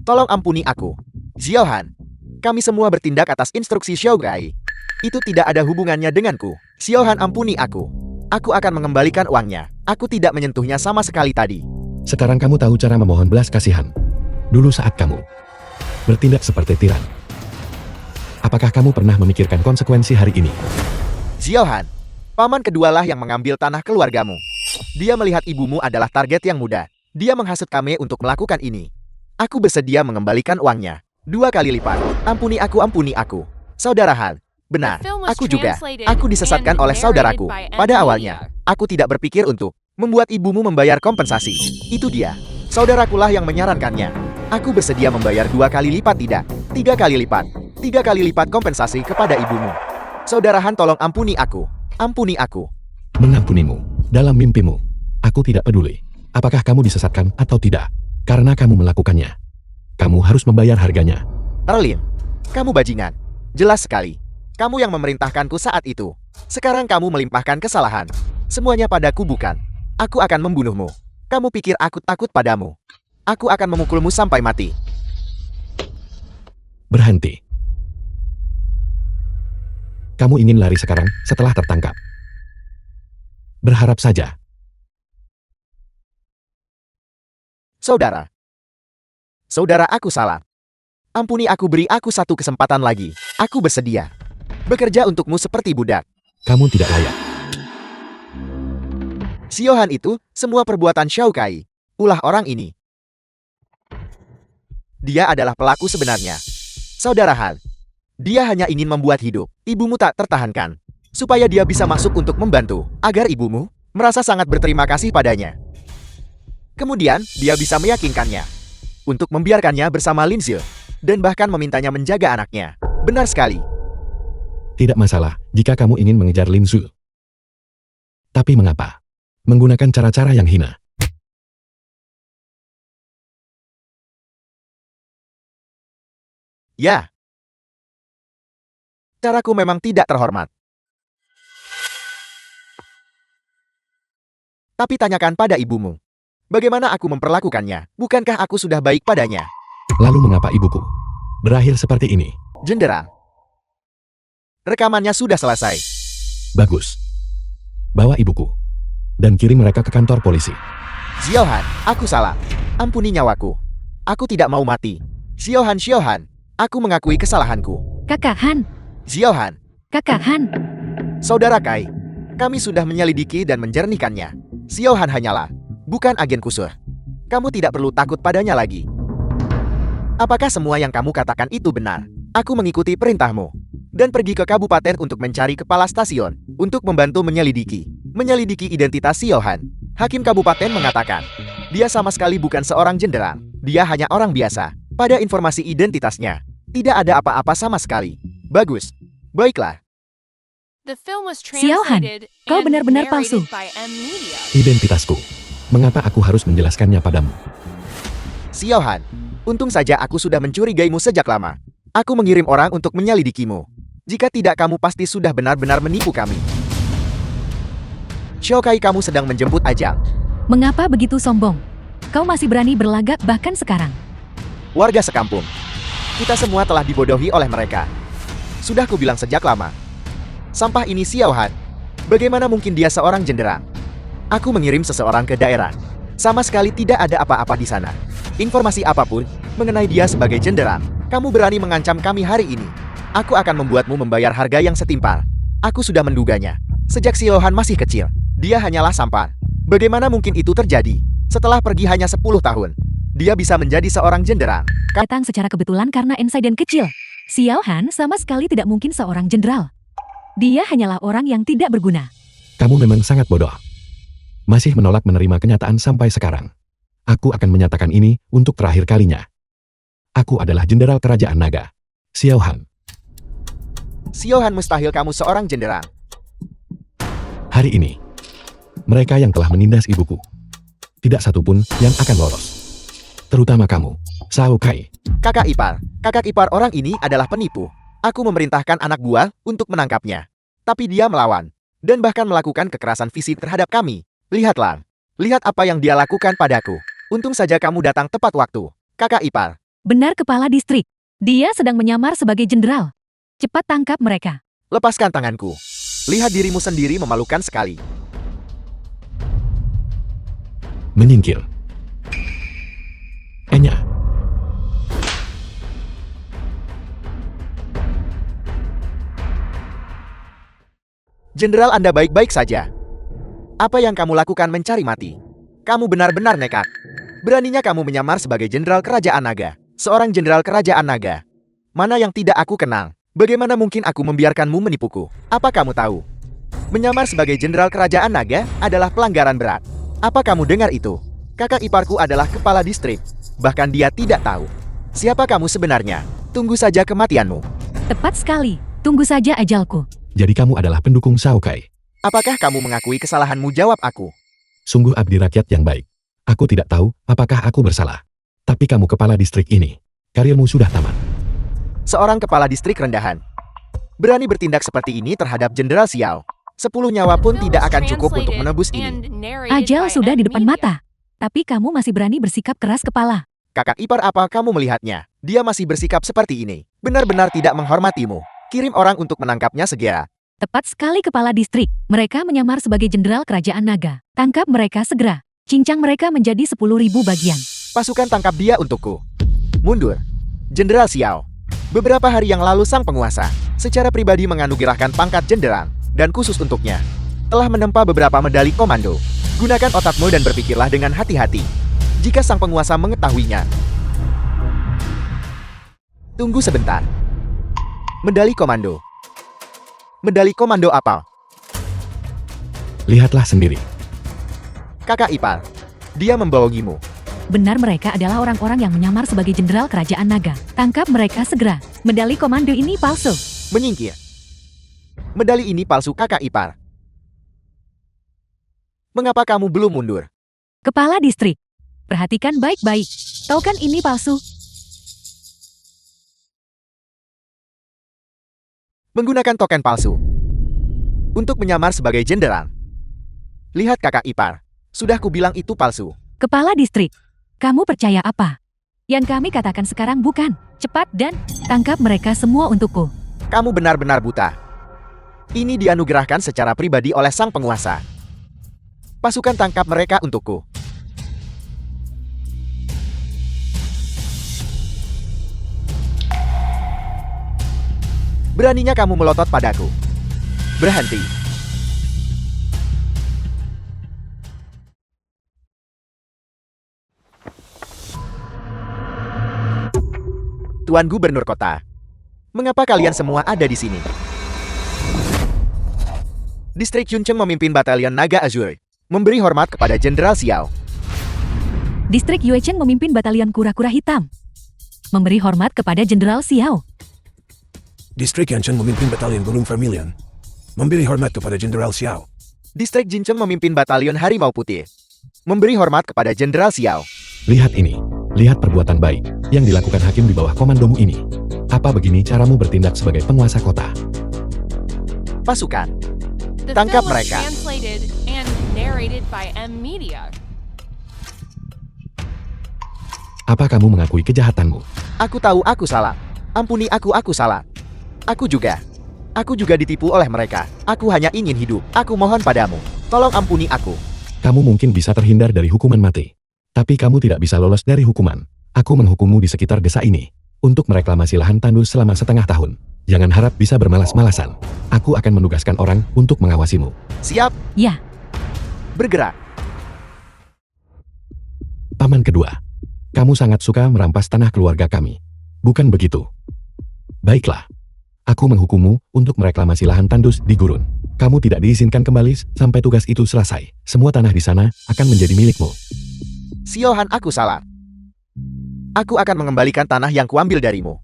Tolong ampuni aku. Ziohan, kami semua bertindak atas instruksi Shoukai. Itu tidak ada hubungannya denganku. Ziohan, ampuni aku. Aku akan mengembalikan uangnya. Aku tidak menyentuhnya sama sekali tadi. Sekarang kamu tahu cara memohon belas kasihan. Dulu saat kamu bertindak seperti tiran. Apakah kamu pernah memikirkan konsekuensi hari ini? Ziohan, paman kedualah yang mengambil tanah keluargamu. Dia melihat ibumu adalah target yang mudah. Dia menghasut kami untuk melakukan ini. Aku bersedia mengembalikan uangnya. 2 kali lipat. Ampuni aku. Saudara Han, benar, aku juga. Aku disesatkan oleh saudaraku. Pada awalnya, aku tidak berpikir untuk membuat ibumu membayar kompensasi. Itu dia. Saudarakulah yang menyarankannya. Aku bersedia membayar 2 kali lipat, tidak. 3 kali lipat. 3 kali lipat kompensasi kepada ibumu. Saudara Han, tolong ampuni aku. Ampuni aku. Mengampunimu. Dalam mimpimu. Aku tidak peduli. Apakah kamu disesatkan atau tidak. Karena kamu melakukannya. Kamu harus membayar harganya. Erlin, kamu bajingan. Jelas sekali. Kamu yang memerintahkanku saat itu. Sekarang kamu melimpahkan kesalahan. Semuanya padaku, bukan? Aku akan membunuhmu. Kamu pikir aku takut padamu? Aku akan memukulmu sampai mati. Berhenti. Kamu ingin lari sekarang setelah tertangkap. Berharap saja. Saudara, aku salah. Ampuni aku, beri aku satu kesempatan lagi. Aku bersedia bekerja untukmu seperti budak. Kamu tidak layak. Ziohan, itu semua perbuatan Shoukai. Ulah orang ini. Dia adalah pelaku sebenarnya. Saudara Han, dia hanya ingin membuat hidup ibumu tak tertahankan. Supaya dia bisa masuk untuk membantu. Agar ibumu merasa sangat berterima kasih padanya. Kemudian, dia bisa meyakinkannya untuk membiarkannya bersama Lin Zhe, dan bahkan memintanya menjaga anaknya. Benar sekali. Tidak masalah jika kamu ingin mengejar Lin Zhe. Tapi mengapa? Menggunakan cara-cara yang hina. Ya. Caraku memang tidak terhormat. Tapi tanyakan pada ibumu. Bagaimana aku memperlakukannya? Bukankah aku sudah baik padanya? Lalu mengapa ibuku berakhir seperti ini? Jenderal, rekamannya sudah selesai. Bagus. Bawa ibuku dan kirim mereka ke kantor polisi. Ziohan, aku salah. Ampuni nyawaku. Aku tidak mau mati. Ziohan, aku mengakui kesalahanku. Kakak Han, Ziohan, Kakak Han. Saudara Kai, kami sudah menyelidiki dan menjernihkannya. Ziohan hanyalah bukan agen khusus. Kamu tidak perlu takut padanya lagi. Apakah semua yang kamu katakan itu benar? Aku mengikuti perintahmu dan pergi ke kabupaten untuk mencari kepala stasiun untuk membantu menyelidiki identitas Ziohan. Hakim kabupaten mengatakan dia sama sekali bukan seorang jenderal. Dia hanya orang biasa. Pada informasi identitasnya tidak ada apa-apa sama sekali. Bagus. Baiklah. The film was Xiaohan, translated kau and benar-benar narrated palsu. by M Media. Identitasku Mengapa aku harus menjelaskannya padamu? Xiao Han, untung saja aku sudah mencurigaimu sejak lama. Aku mengirim orang untuk menyelidikimu. Jika tidak, kamu pasti sudah benar-benar menipu kami. Xiaokai, kamu sedang menjemput ajal. Mengapa begitu sombong? Kau masih berani berlagak bahkan sekarang. Warga sekampung, kita semua telah dibodohi oleh mereka. Sudah kubilang sejak lama. Sampah ini Xiao Han. Bagaimana mungkin dia seorang jenderang? Aku mengirim seseorang ke daerah. Sama sekali tidak ada apa-apa di sana. Informasi apapun mengenai dia sebagai jenderang. Kamu berani mengancam kami hari ini. Aku akan membuatmu membayar harga yang setimpal. Aku sudah menduganya. Sejak Xiao Han masih kecil, dia hanyalah sampah. Bagaimana mungkin itu terjadi? Setelah pergi hanya 10 tahun, dia bisa menjadi seorang jenderang. Datang secara kebetulan karena insiden kecil. Xiao Han sama sekali tidak mungkin seorang jenderal. Dia hanyalah orang yang tidak berguna. Kamu memang sangat bodoh. Masih menolak menerima kenyataan sampai sekarang. Aku akan menyatakan ini untuk terakhir kalinya. Aku adalah jenderal kerajaan naga. Xiao Han. Xiao Han, mustahil kamu seorang jenderang. Hari ini, mereka yang telah menindas ibuku, tidak satupun yang akan lolos. Terutama kamu, Shao Kai. Kakak ipar orang ini adalah penipu. Aku memerintahkan anak buah untuk menangkapnya. Tapi dia melawan, dan bahkan melakukan kekerasan fisik terhadap kami. Lihatlah, lihat apa yang dia lakukan padaku. Untung saja kamu datang tepat waktu, kakak ipar. Benar, kepala distrik. Dia sedang menyamar sebagai jenderal. Cepat tangkap mereka. Lepaskan tanganku. Lihat dirimu sendiri memalukan sekali. Menyingkir. Enya. Jenderal, Anda baik-baik saja. Apa yang kamu lakukan mencari mati? Kamu benar-benar nekat. Beraninya kamu menyamar sebagai jenderal kerajaan naga. Seorang jenderal kerajaan naga. Mana yang tidak aku kenal? Bagaimana mungkin aku membiarkanmu menipuku? Apa kamu tahu? Menyamar sebagai jenderal kerajaan naga adalah pelanggaran berat. Apa kamu dengar itu? Kakak iparku adalah kepala distrik. Bahkan dia tidak tahu. Siapa kamu sebenarnya? Tunggu saja kematianmu. Tepat sekali. Tunggu saja ajalku. Jadi kamu adalah pendukung Shao Kai. Apakah kamu mengakui kesalahanmu? Jawab aku. Sungguh abdi rakyat yang baik. Aku tidak tahu apakah aku bersalah. Tapi kamu kepala distrik ini. Karirmu sudah tamat. Seorang kepala distrik rendahan. Berani bertindak seperti ini terhadap Jenderal Xiao. 10 nyawa pun tidak akan cukup untuk menebus ini. Ajal sudah di depan mata. Tapi kamu masih berani bersikap keras kepala. Kakak ipar, apa kamu melihatnya? Dia masih bersikap seperti ini. Benar-benar tidak menghormatimu. Kirim orang untuk menangkapnya segera. Tepat sekali, kepala distrik. Mereka menyamar sebagai jenderal kerajaan naga. Tangkap mereka segera. Cincang mereka menjadi 10.000 bagian. Pasukan, tangkap dia untukku. Mundur. Jenderal Xiao. Beberapa hari yang lalu sang penguasa secara pribadi menganugerahkan pangkat jenderal dan khusus untuknya. Telah menempa beberapa medali komando. Gunakan otakmu dan berpikirlah dengan hati-hati. Jika sang penguasa mengetahuinya. Tunggu sebentar. Medali komando. Medali komando apa? Lihatlah sendiri. Kakak ipar. Dia membohongimu. Benar, mereka adalah orang-orang yang menyamar sebagai jenderal kerajaan naga. Tangkap mereka segera. Medali komando ini palsu. Menyingkir. Medali ini palsu, kakak ipar. Mengapa kamu belum mundur? Kepala distrik. Perhatikan baik-baik. Tahu kan ini palsu? Menggunakan token palsu untuk menyamar sebagai jenderal. Lihat kakak ipar, sudah kubilang itu palsu. Kepala distrik, kamu percaya apa? Yang kami katakan sekarang bukan. Cepat dan tangkap mereka semua untukku. Kamu benar-benar buta. Ini dianugerahkan secara pribadi oleh sang penguasa. Pasukan, tangkap mereka untukku. Beraninya kamu melotot padaku. Berhenti. Tuan Gubernur Kota, mengapa kalian semua ada di sini? Distrik Yuncheng memimpin Batalion Naga Azure, memberi hormat kepada Jenderal Xiao. Distrik Yuecheng memimpin Batalion Kura-Kura Hitam, memberi hormat kepada Jenderal Xiao. Distrik Yanchen memimpin Batalion Gunung Vermilion, memberi hormat kepada Jenderal Xiao. Distrik Jincheng memimpin Batalion Harimau Putih, Memberi hormat kepada Jenderal Xiao. Lihat ini. Lihat perbuatan baik yang dilakukan hakim di bawah komandomu ini. Apa begini caramu bertindak sebagai penguasa kota? Pasukan, The Tangkap film was mereka. translated and narrated by M Media. Apa kamu mengakui kejahatanmu? aku tahu aku salah. Ampuni aku salah. Aku juga ditipu oleh mereka. Aku hanya ingin hidup. Aku mohon padamu. Tolong ampuni aku. Kamu mungkin bisa terhindar dari hukuman mati. Tapi kamu tidak bisa lolos dari hukuman. Aku menghukummu di sekitar desa ini untuk mereklamasi lahan tandus selama setengah tahun. Jangan harap bisa bermalas-malasan. Aku akan menugaskan orang untuk mengawasimu. Siap, Ya, bergerak. Paman kedua, kamu sangat suka merampas tanah keluarga kami. Bukan begitu? Baiklah. Aku menghukummu untuk mereklamasi lahan tandus di gurun. Kamu tidak diizinkan kembali sampai tugas itu selesai. Semua tanah di sana akan menjadi milikmu. Siohan, aku salah. Aku akan mengembalikan tanah yang kuambil darimu.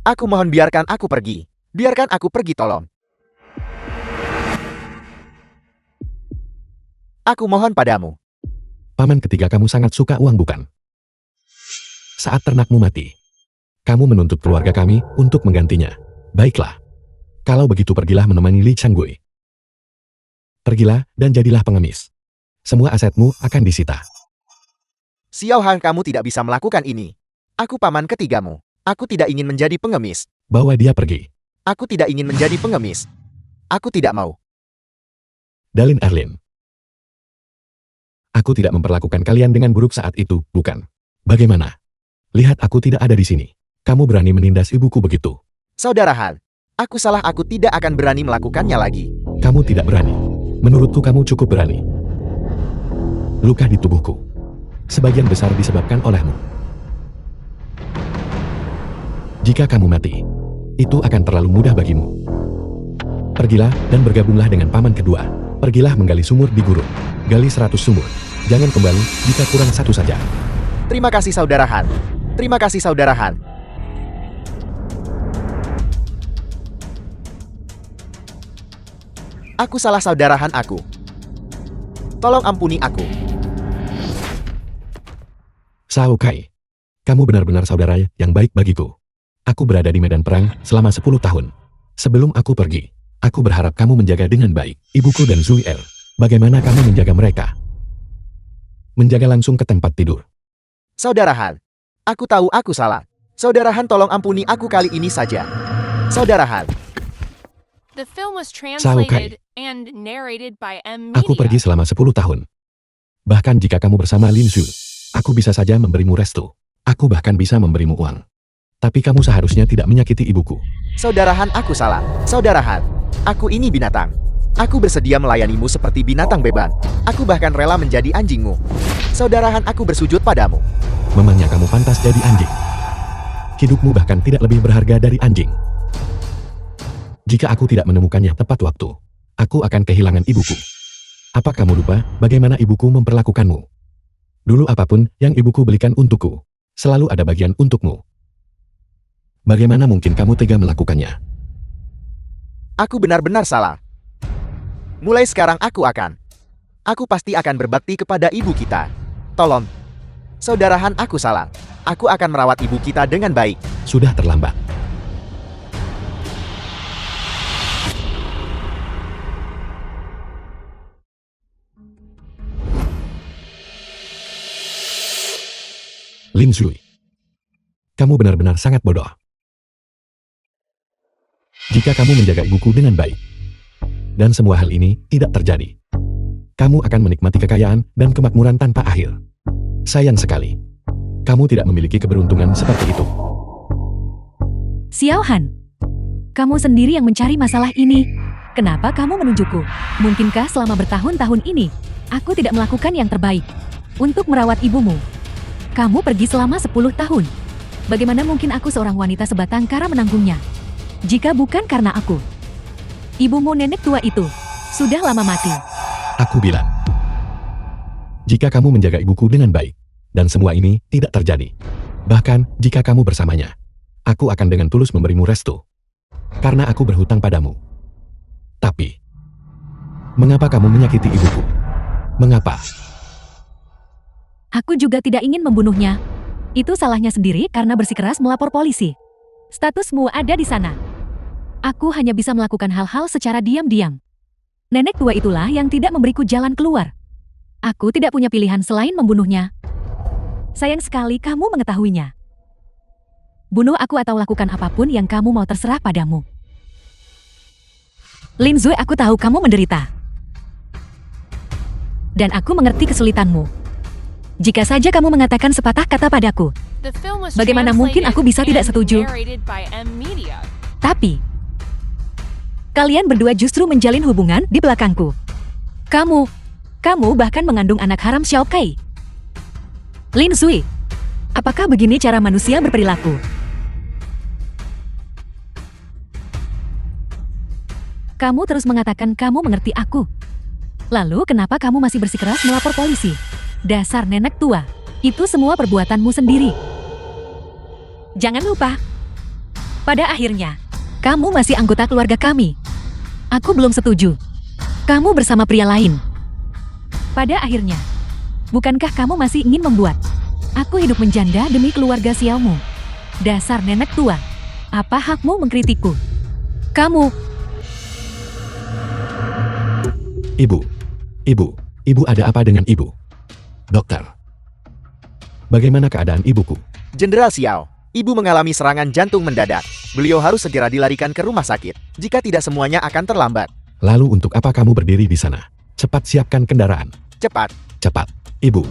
Aku mohon biarkan aku pergi. Biarkan aku pergi, tolong. Aku mohon padamu. Paman ketiga, kamu sangat suka uang, bukan? Saat ternakmu mati, kamu menuntut keluarga kami untuk menggantinya. Baiklah. Kalau begitu pergilah menemani Li Changgui. Pergilah dan jadilah pengemis. Semua asetmu akan disita. Siohan, kamu tidak bisa melakukan ini. Aku paman ketigamu. Aku tidak ingin menjadi pengemis. Bawa dia pergi. Aku tidak ingin menjadi pengemis. Aku tidak mau. Dalin Erlin. Aku tidak memperlakukan kalian dengan buruk saat itu, bukan? Bagaimana? Lihat, aku tidak ada di sini. Kamu berani menindas ibuku begitu. Saudara Han, aku salah. Aku tidak akan berani melakukannya lagi. Kamu tidak berani. Menurutku kamu cukup berani. Luka di tubuhku. Sebagian besar disebabkan olehmu. Jika kamu mati, itu akan terlalu mudah bagimu. Pergilah dan bergabunglah dengan paman kedua. Pergilah menggali sumur di gurun. Gali 100 sumur. Jangan kembali jika kurang satu saja. Terima kasih, Saudara Han. Terima kasih, Saudara Han. Aku salah, Saudara Han, aku. Tolong ampuni aku. Shao Kai, kamu benar-benar saudara yang baik bagiku. Aku berada di medan perang selama 10 tahun. Sebelum aku pergi, aku berharap kamu menjaga dengan baik ibuku dan Zui El. Bagaimana kamu menjaga mereka? Menjaga langsung ke tempat tidur. Saudara Han, aku tahu aku salah. Saudara Han, tolong ampuni aku kali ini saja. Saudara Han, The film was Kai. translated and narrated by M Media. Aku pergi selama 10 tahun. Bahkan jika kamu bersama Lin Zhu, aku bisa saja memberimu restu. Aku bahkan bisa memberimu uang. Tapi kamu seharusnya tidak menyakiti ibuku. Saudara Han, aku salah. Saudara Han, aku ini binatang. Aku bersedia melayanimu seperti binatang beban. Aku bahkan rela menjadi anjingmu. Saudara Han, aku bersujud padamu. Memangnya kamu pantas jadi anjing? Hidupmu bahkan tidak lebih berharga dari anjing. Jika aku tidak menemukannya tepat waktu, aku akan kehilangan ibuku. Apa kamu lupa bagaimana ibuku memperlakukanmu? Dulu apapun yang ibuku belikan untukku, selalu ada bagian untukmu. Bagaimana mungkin kamu tega melakukannya? Aku benar-benar salah. Mulai sekarang aku pasti akan berbakti kepada ibu kita. Tolong. Saudara Han, aku salah. Aku akan merawat ibu kita dengan baik. Sudah terlambat. Lin Zui, kamu benar-benar sangat bodoh. Jika kamu menjaga ibuku dengan baik, dan semua hal ini tidak terjadi, kamu akan menikmati kekayaan dan kemakmuran tanpa akhir. Sayang sekali, kamu tidak memiliki keberuntungan seperti itu. Xiao Han, kamu sendiri yang mencari masalah ini. Kenapa kamu menunjukku? Mungkinkah selama bertahun-tahun ini, aku tidak melakukan yang terbaik untuk merawat ibumu? Kamu pergi selama 10 tahun. Bagaimana mungkin aku seorang wanita sebatang kara menanggungnya? Jika bukan karena aku. Ibumu nenek tua itu sudah lama mati. Aku bilang, jika kamu menjaga ibuku dengan baik, dan semua ini tidak terjadi, bahkan jika kamu bersamanya, aku akan dengan tulus memberimu restu. Karena aku berhutang padamu. Tapi, mengapa kamu menyakiti ibuku? Mengapa? Aku juga tidak ingin membunuhnya. Itu salahnya sendiri karena bersikeras melapor polisi. Statusmu ada di sana. Aku hanya bisa melakukan hal-hal secara diam-diam. Nenek tua itulah yang tidak memberiku jalan keluar. Aku tidak punya pilihan selain membunuhnya. Sayang sekali kamu mengetahuinya. Bunuh aku atau lakukan apapun yang kamu mau, terserah padamu. Lin Zui, aku tahu kamu menderita. Dan aku mengerti kesulitanmu. Jika saja kamu mengatakan sepatah kata padaku, The film was bagaimana mungkin aku bisa tidak translated setuju? and narrated by M Media. Tapi kalian berdua justru menjalin hubungan di belakangku. Kamu bahkan mengandung anak haram Xiao Kai. Lin Zui, apakah begini cara manusia berperilaku? Kamu terus mengatakan kamu mengerti aku. Lalu kenapa kamu masih bersikeras melapor polisi? Dasar nenek tua, itu semua perbuatanmu sendiri. Jangan lupa, pada akhirnya, kamu masih anggota keluarga kami. Aku belum setuju. Kamu bersama pria lain. Pada akhirnya, bukankah kamu masih ingin membuat aku hidup menjanda demi keluarga Xiaomu? Dasar nenek tua, apa hakmu mengkritikku? Kamu, Ibu ada apa dengan ibu? Dokter, bagaimana keadaan ibuku? Jenderal Xiao, ibu mengalami serangan jantung mendadak. Beliau harus segera dilarikan ke rumah sakit. Jika tidak, semuanya akan terlambat. Lalu untuk apa kamu berdiri di sana? Cepat siapkan kendaraan. Cepat. Cepat. Ibu,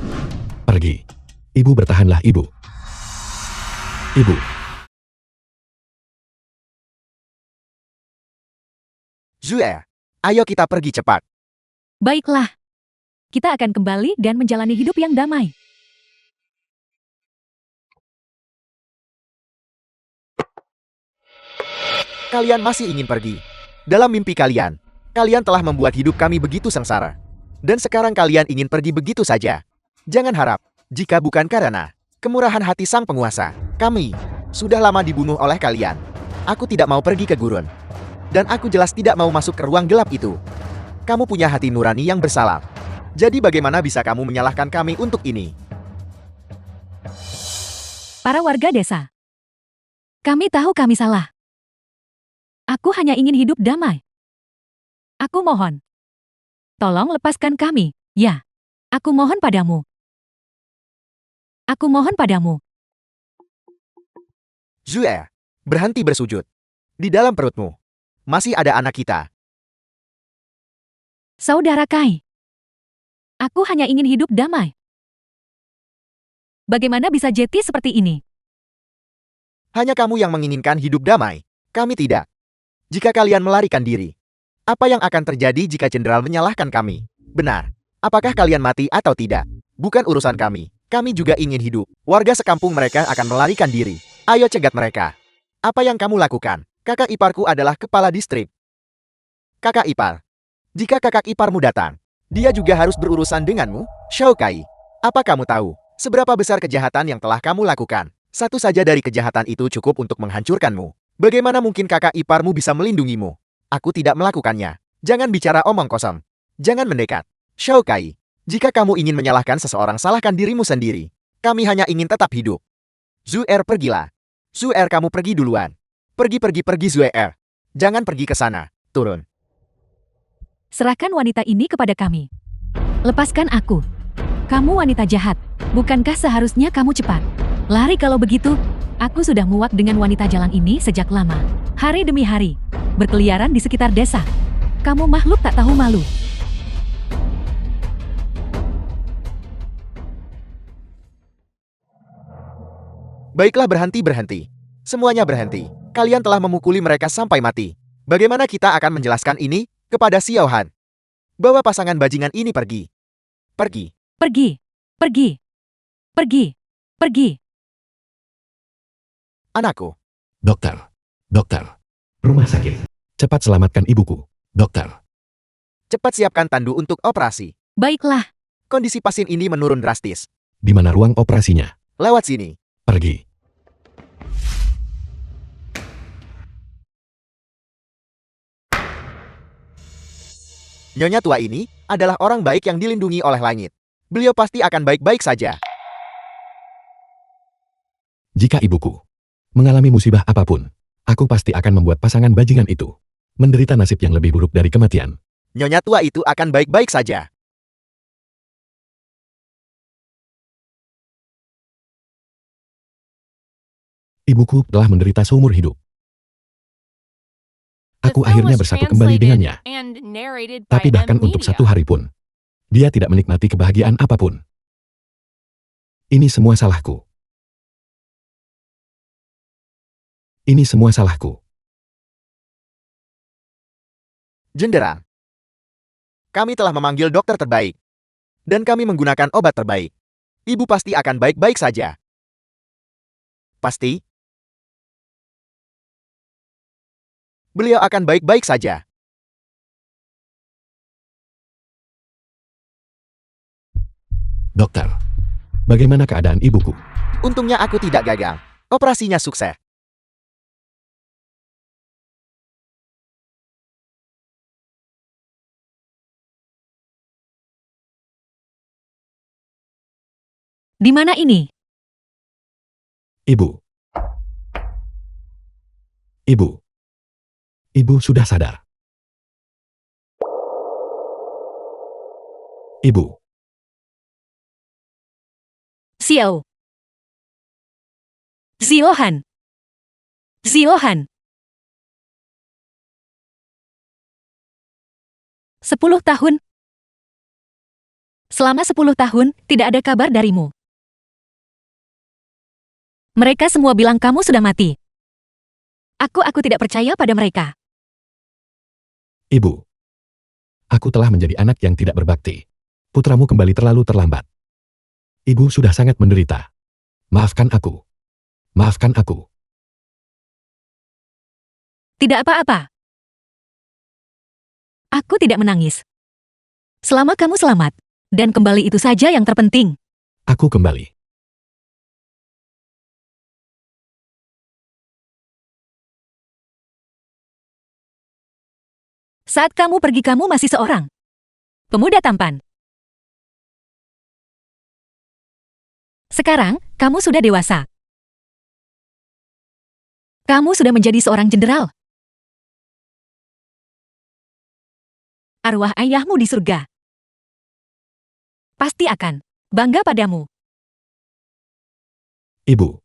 pergi. Ibu bertahanlah, ibu. Ibu, Zue, ayo kita pergi cepat. baiklah. Kita akan kembali dan menjalani hidup yang damai. Kalian masih ingin pergi. Dalam mimpi kalian telah membuat hidup kami begitu sengsara. Dan sekarang kalian ingin pergi begitu saja. Jangan harap, jika bukan karena kemurahan hati sang penguasa, kami sudah lama dibunuh oleh kalian. Aku tidak mau pergi ke gurun. Dan aku jelas tidak mau masuk ke ruang gelap itu. Kamu punya hati nurani yang bersalah. Jadi bagaimana bisa kamu menyalahkan kami untuk ini? Para warga desa, kami tahu kami salah. Aku hanya ingin hidup damai. Aku mohon, tolong lepaskan kami. Ya, aku mohon padamu. Aku mohon padamu. Zue, berhenti bersujud. Di dalam perutmu masih ada anak kita. Saudara Kai, aku hanya ingin hidup damai. Bagaimana bisa Jeti seperti ini? Hanya kamu yang menginginkan hidup damai. Kami tidak. Jika kalian melarikan diri, apa yang akan terjadi jika jenderal menyalahkan kami? Benar. Apakah kalian mati atau tidak? Bukan urusan kami. Kami juga ingin hidup. Warga sekampung mereka akan melarikan diri. Ayo cegat mereka. Apa yang kamu lakukan? Kakak iparku adalah kepala distrik. Kakak ipar. Jika kakak iparmu datang, dia juga harus berurusan denganmu, Xiao Kai. Apa kamu tahu seberapa besar kejahatan yang telah kamu lakukan? Satu saja dari kejahatan itu cukup untuk menghancurkanmu. Bagaimana mungkin kakak iparmu bisa melindungimu? Aku tidak melakukannya. Jangan bicara omong kosong. Jangan mendekat. Xiao Kai, jika kamu ingin menyalahkan seseorang, salahkan dirimu sendiri. Kami hanya ingin tetap hidup. Zuer, pergilah. Zuer, kamu pergi duluan. Pergi Zuer. Jangan pergi ke sana. Turun. Serahkan wanita ini kepada kami. Lepaskan aku. Kamu wanita jahat. Bukankah seharusnya kamu cepat? Lari kalau begitu. Aku sudah muak dengan wanita jalang ini sejak lama. Hari demi hari. Berkeliaran di sekitar desa. Kamu makhluk tak tahu malu. Baiklah, berhenti. Semuanya berhenti. Kalian telah memukuli mereka sampai mati. Bagaimana kita akan menjelaskan ini kepada Xiao Han? Bawa pasangan bajingan ini pergi. Pergi. Pergi. Pergi. Pergi. Pergi. Anakku. Dokter, rumah sakit. Cepat selamatkan ibuku. Dokter, Cepat siapkan tandu untuk operasi. Baiklah. Kondisi pasien ini menurun drastis. di mana ruang operasinya? Lewat sini. Pergi. Nyonya tua ini adalah orang baik yang dilindungi oleh langit. Beliau pasti akan baik-baik saja. Jika ibuku mengalami musibah apapun, aku pasti akan membuat pasangan bajingan itu menderita nasib yang lebih buruk dari kematian. Nyonya tua itu akan baik-baik saja. The Ibuku telah menderita seumur hidup. Aku film akhirnya was bersatu kembali dengannya. translated and narrated by Tapi bahkan untuk M-Media. satu hari pun, dia tidak menikmati kebahagiaan apapun. Ini semua salahku. Ini semua salahku. Jenderang. Kami telah memanggil dokter terbaik. Dan kami menggunakan obat terbaik. Ibu pasti akan baik-baik saja. Pasti. Beliau akan baik-baik saja. Dokter, bagaimana keadaan ibuku? Untungnya aku tidak gagal. Operasinya sukses. Di mana ini? Ibu. Ibu. Ibu sudah sadar. Ibu. Xiao. Ziohan. Ziohan. 10 tahun. Selama 10 tahun, tidak ada kabar darimu. Mereka semua bilang kamu sudah mati. Aku tidak percaya pada mereka. Ibu. Aku telah menjadi anak yang tidak berbakti. Putramu kembali terlalu terlambat. Ibu sudah sangat menderita. Maafkan aku. Maafkan aku. Tidak apa-apa. Aku tidak menangis. Selama kamu selamat, dan kembali itu saja yang terpenting. Aku kembali. Saat kamu pergi kamu masih seorang pemuda tampan. Sekarang, kamu sudah dewasa. Kamu sudah menjadi seorang jenderal. Arwah ayahmu di surga pasti akan bangga padamu. Ibu.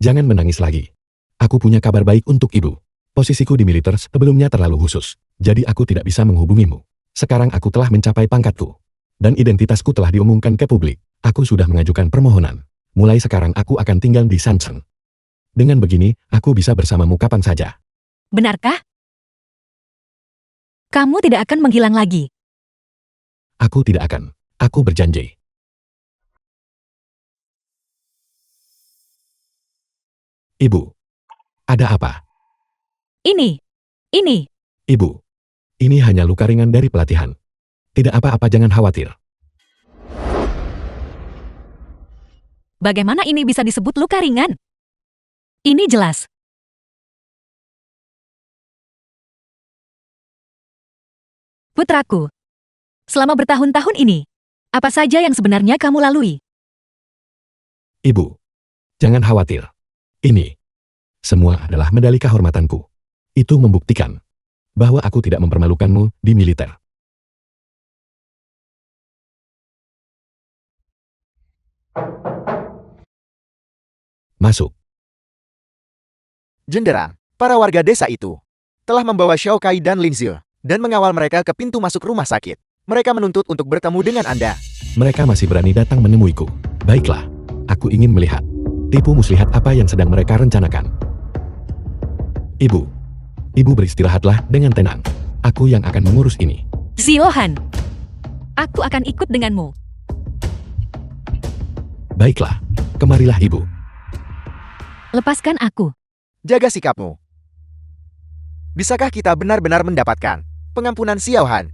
Jangan menangis lagi. Aku punya kabar baik untuk ibu. Posisiku di militer sebelumnya terlalu khusus, jadi aku tidak bisa menghubungimu. Sekarang aku telah mencapai pangkatku. Dan identitasku telah diumumkan ke publik. Aku sudah mengajukan permohonan. Mulai sekarang aku akan tinggal di Sanchen. Dengan begini, aku bisa bersamamu kapan saja. Benarkah? Kamu tidak akan menghilang lagi. Aku tidak akan. Aku berjanji. Ibu. Ada apa? Ini. Ibu. Ini hanya luka ringan dari pelatihan. Tidak apa-apa, jangan khawatir. Bagaimana ini bisa disebut luka ringan? Ini jelas. Putraku, selama bertahun-tahun ini, apa saja yang sebenarnya kamu lalui? Ibu. Jangan khawatir. Ini. Semua adalah medali kehormatanku. Itu membuktikan bahwa aku tidak mempermalukanmu di militer. Masuk. Jenderang, para warga desa itu telah membawa Xiao Kai dan Lin Zil dan mengawal mereka ke pintu masuk rumah sakit. Mereka menuntut untuk bertemu dengan Anda. Mereka masih berani datang menemuiku. Baiklah, aku ingin melihat tipu muslihat apa yang sedang mereka rencanakan. Ibu. Ibu beristirahatlah dengan tenang. Aku yang akan mengurus ini. Ziohan, aku akan ikut denganmu. Baiklah, kemarilah ibu. Lepaskan aku. Jaga sikapmu. Bisakah kita benar-benar mendapatkan pengampunan Xiao Han?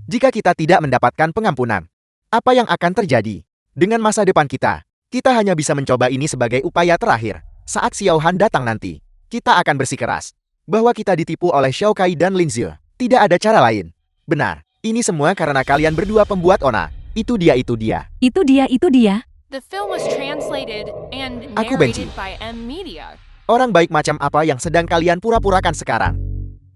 Jika kita tidak mendapatkan pengampunan, apa yang akan terjadi dengan masa depan kita? Kita hanya bisa mencoba ini sebagai upaya terakhir. Saat Xiao Han datang nanti, kita akan bersikeras bahwa kita ditipu oleh Xiao Kai dan Lin Zil. Tidak ada cara lain. Benar, ini semua karena kalian berdua pembuat onar. Itu dia. Itu dia. The film was translated and Aku benci. narrated by M Media. Orang baik macam apa yang sedang kalian pura-purakan sekarang?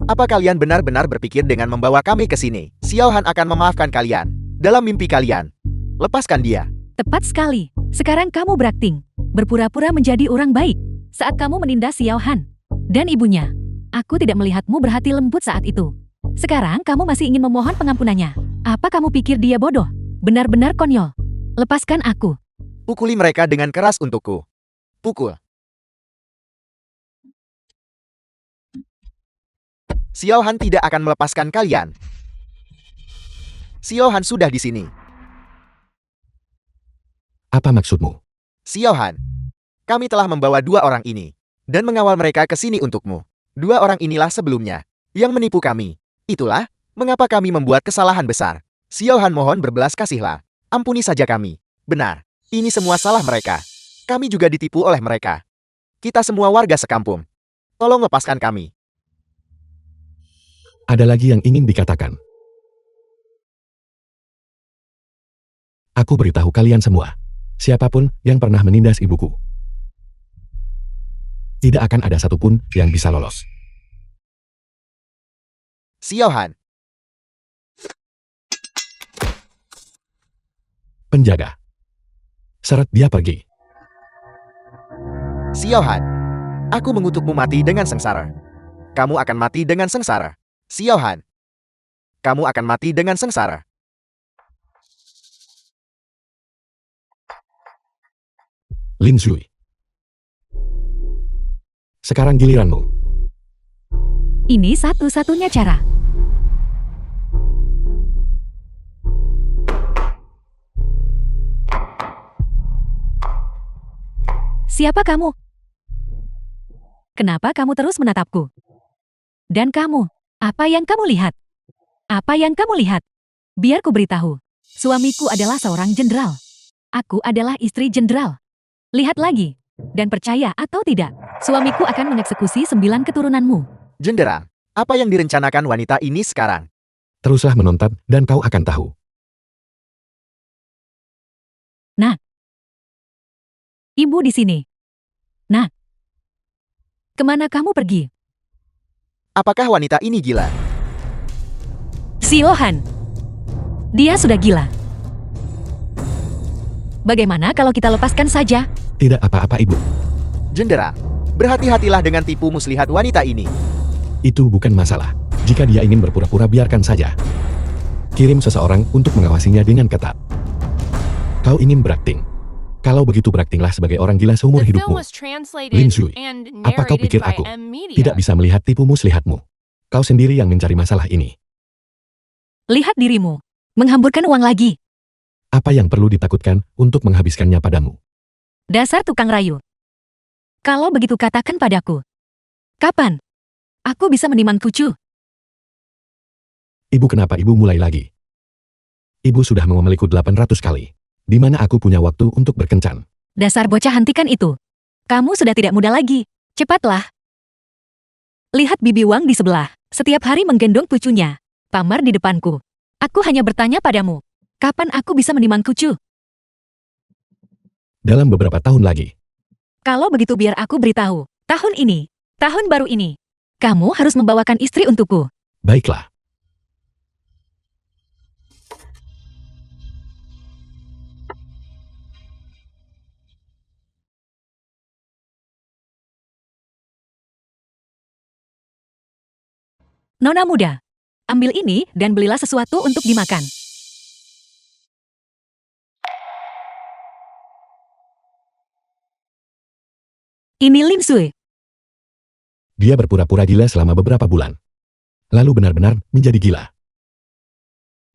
Apa kalian benar-benar berpikir dengan membawa kami ke sini, Xiao Han akan memaafkan kalian dalam mimpi kalian? Lepaskan dia. Tepat sekali. Sekarang kamu berakting. Berpura-pura menjadi orang baik. Saat kamu menindas Xiao Han dan ibunya. Aku tidak melihatmu berhati lembut saat itu. Sekarang kamu masih ingin memohon pengampunannya. Apa kamu pikir dia bodoh? Benar-benar konyol. Lepaskan aku. Pukuli mereka dengan keras untukku. Pukul. Xiao Han tidak akan melepaskan kalian. Xiao Han sudah di sini. Apa maksudmu? Xiao Han, kami telah membawa dua orang ini dan mengawal mereka ke sini untukmu. Dua orang inilah sebelumnya yang menipu kami. Itulah mengapa kami membuat kesalahan besar. Xiao Han mohon berbelas kasihlah. Ampuni saja kami. Benar, ini semua salah mereka. Kami juga ditipu oleh mereka. Kita semua warga sekampung. Tolong lepaskan kami. Ada lagi yang ingin dikatakan. Aku beritahu kalian semua. Siapapun yang pernah menindas ibuku, tidak akan ada satupun yang bisa lolos. Xiao Han, Penjaga. Seret dia pergi. Xiao Han, aku mengutukmu mati dengan sengsara. Kamu akan mati dengan sengsara. Xiao Han, kamu akan mati dengan sengsara. Lin Zui. Sekarang giliranmu. Ini satu-satunya cara. Siapa kamu? Kenapa kamu terus menatapku? Dan kamu, apa yang kamu lihat? Apa yang kamu lihat? Biar ku beritahu. Suamiku adalah seorang jenderal. Aku adalah istri jenderal. Lihat lagi. Dan percaya atau tidak, suamiku akan mengeksekusi 9 keturunanmu. Jenderal, apa yang direncanakan wanita ini sekarang? Teruslah menonton dan kau akan tahu. Ibu di sini. Nah, kemana kamu pergi? Apakah wanita ini gila? Xiao Han. Dia sudah gila. Bagaimana kalau kita lepaskan saja? Tidak apa-apa ibu. Jenderal, berhati-hatilah dengan tipu muslihat wanita ini. Itu bukan masalah. Jika dia ingin berpura-pura biarkan saja. Kirim seseorang untuk mengawasinya dengan ketat. Kau ingin berakting. Kalau begitu beraktinglah sebagai orang gila seumur The film hidupmu. was translated Lin Zui, and apa kau narrated pikir by aku M Media. tidak bisa melihat tipu muslihatmu? Kau sendiri yang mencari masalah ini. Lihat dirimu. Menghamburkan uang lagi. Apa yang perlu ditakutkan untuk menghabiskannya padamu? Dasar tukang rayu. Kalau begitu katakan padaku. Kapan? Aku bisa menimang kucu. Ibu, kenapa ibu mulai lagi? Ibu sudah mengomeliku 800 kali. Di mana aku punya waktu untuk berkencan? Dasar bocah, hentikan itu. Kamu sudah tidak muda lagi. Cepatlah. Lihat bibi Wang di sebelah. Setiap hari menggendong cucunya. Pamar di depanku. Aku hanya bertanya padamu. Kapan aku bisa menimang kucu? Dalam beberapa tahun lagi. Kalau begitu biar aku beritahu. Tahun ini. Tahun baru ini. Kamu harus membawakan istri untukku. Baiklah. Nona muda. Ambil ini dan belilah sesuatu untuk dimakan. Ini Lin Zui. Dia berpura-pura gila selama beberapa bulan. Lalu benar-benar menjadi gila.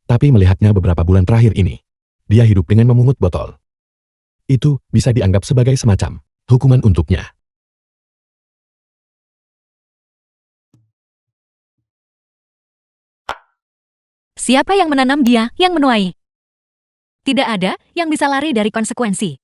Tapi melihatnya beberapa bulan terakhir ini, dia hidup dengan memungut botol. Itu bisa dianggap sebagai semacam hukuman untuknya. Siapa yang menanam dia yang menuai? Tidak ada yang bisa lari dari konsekuensi.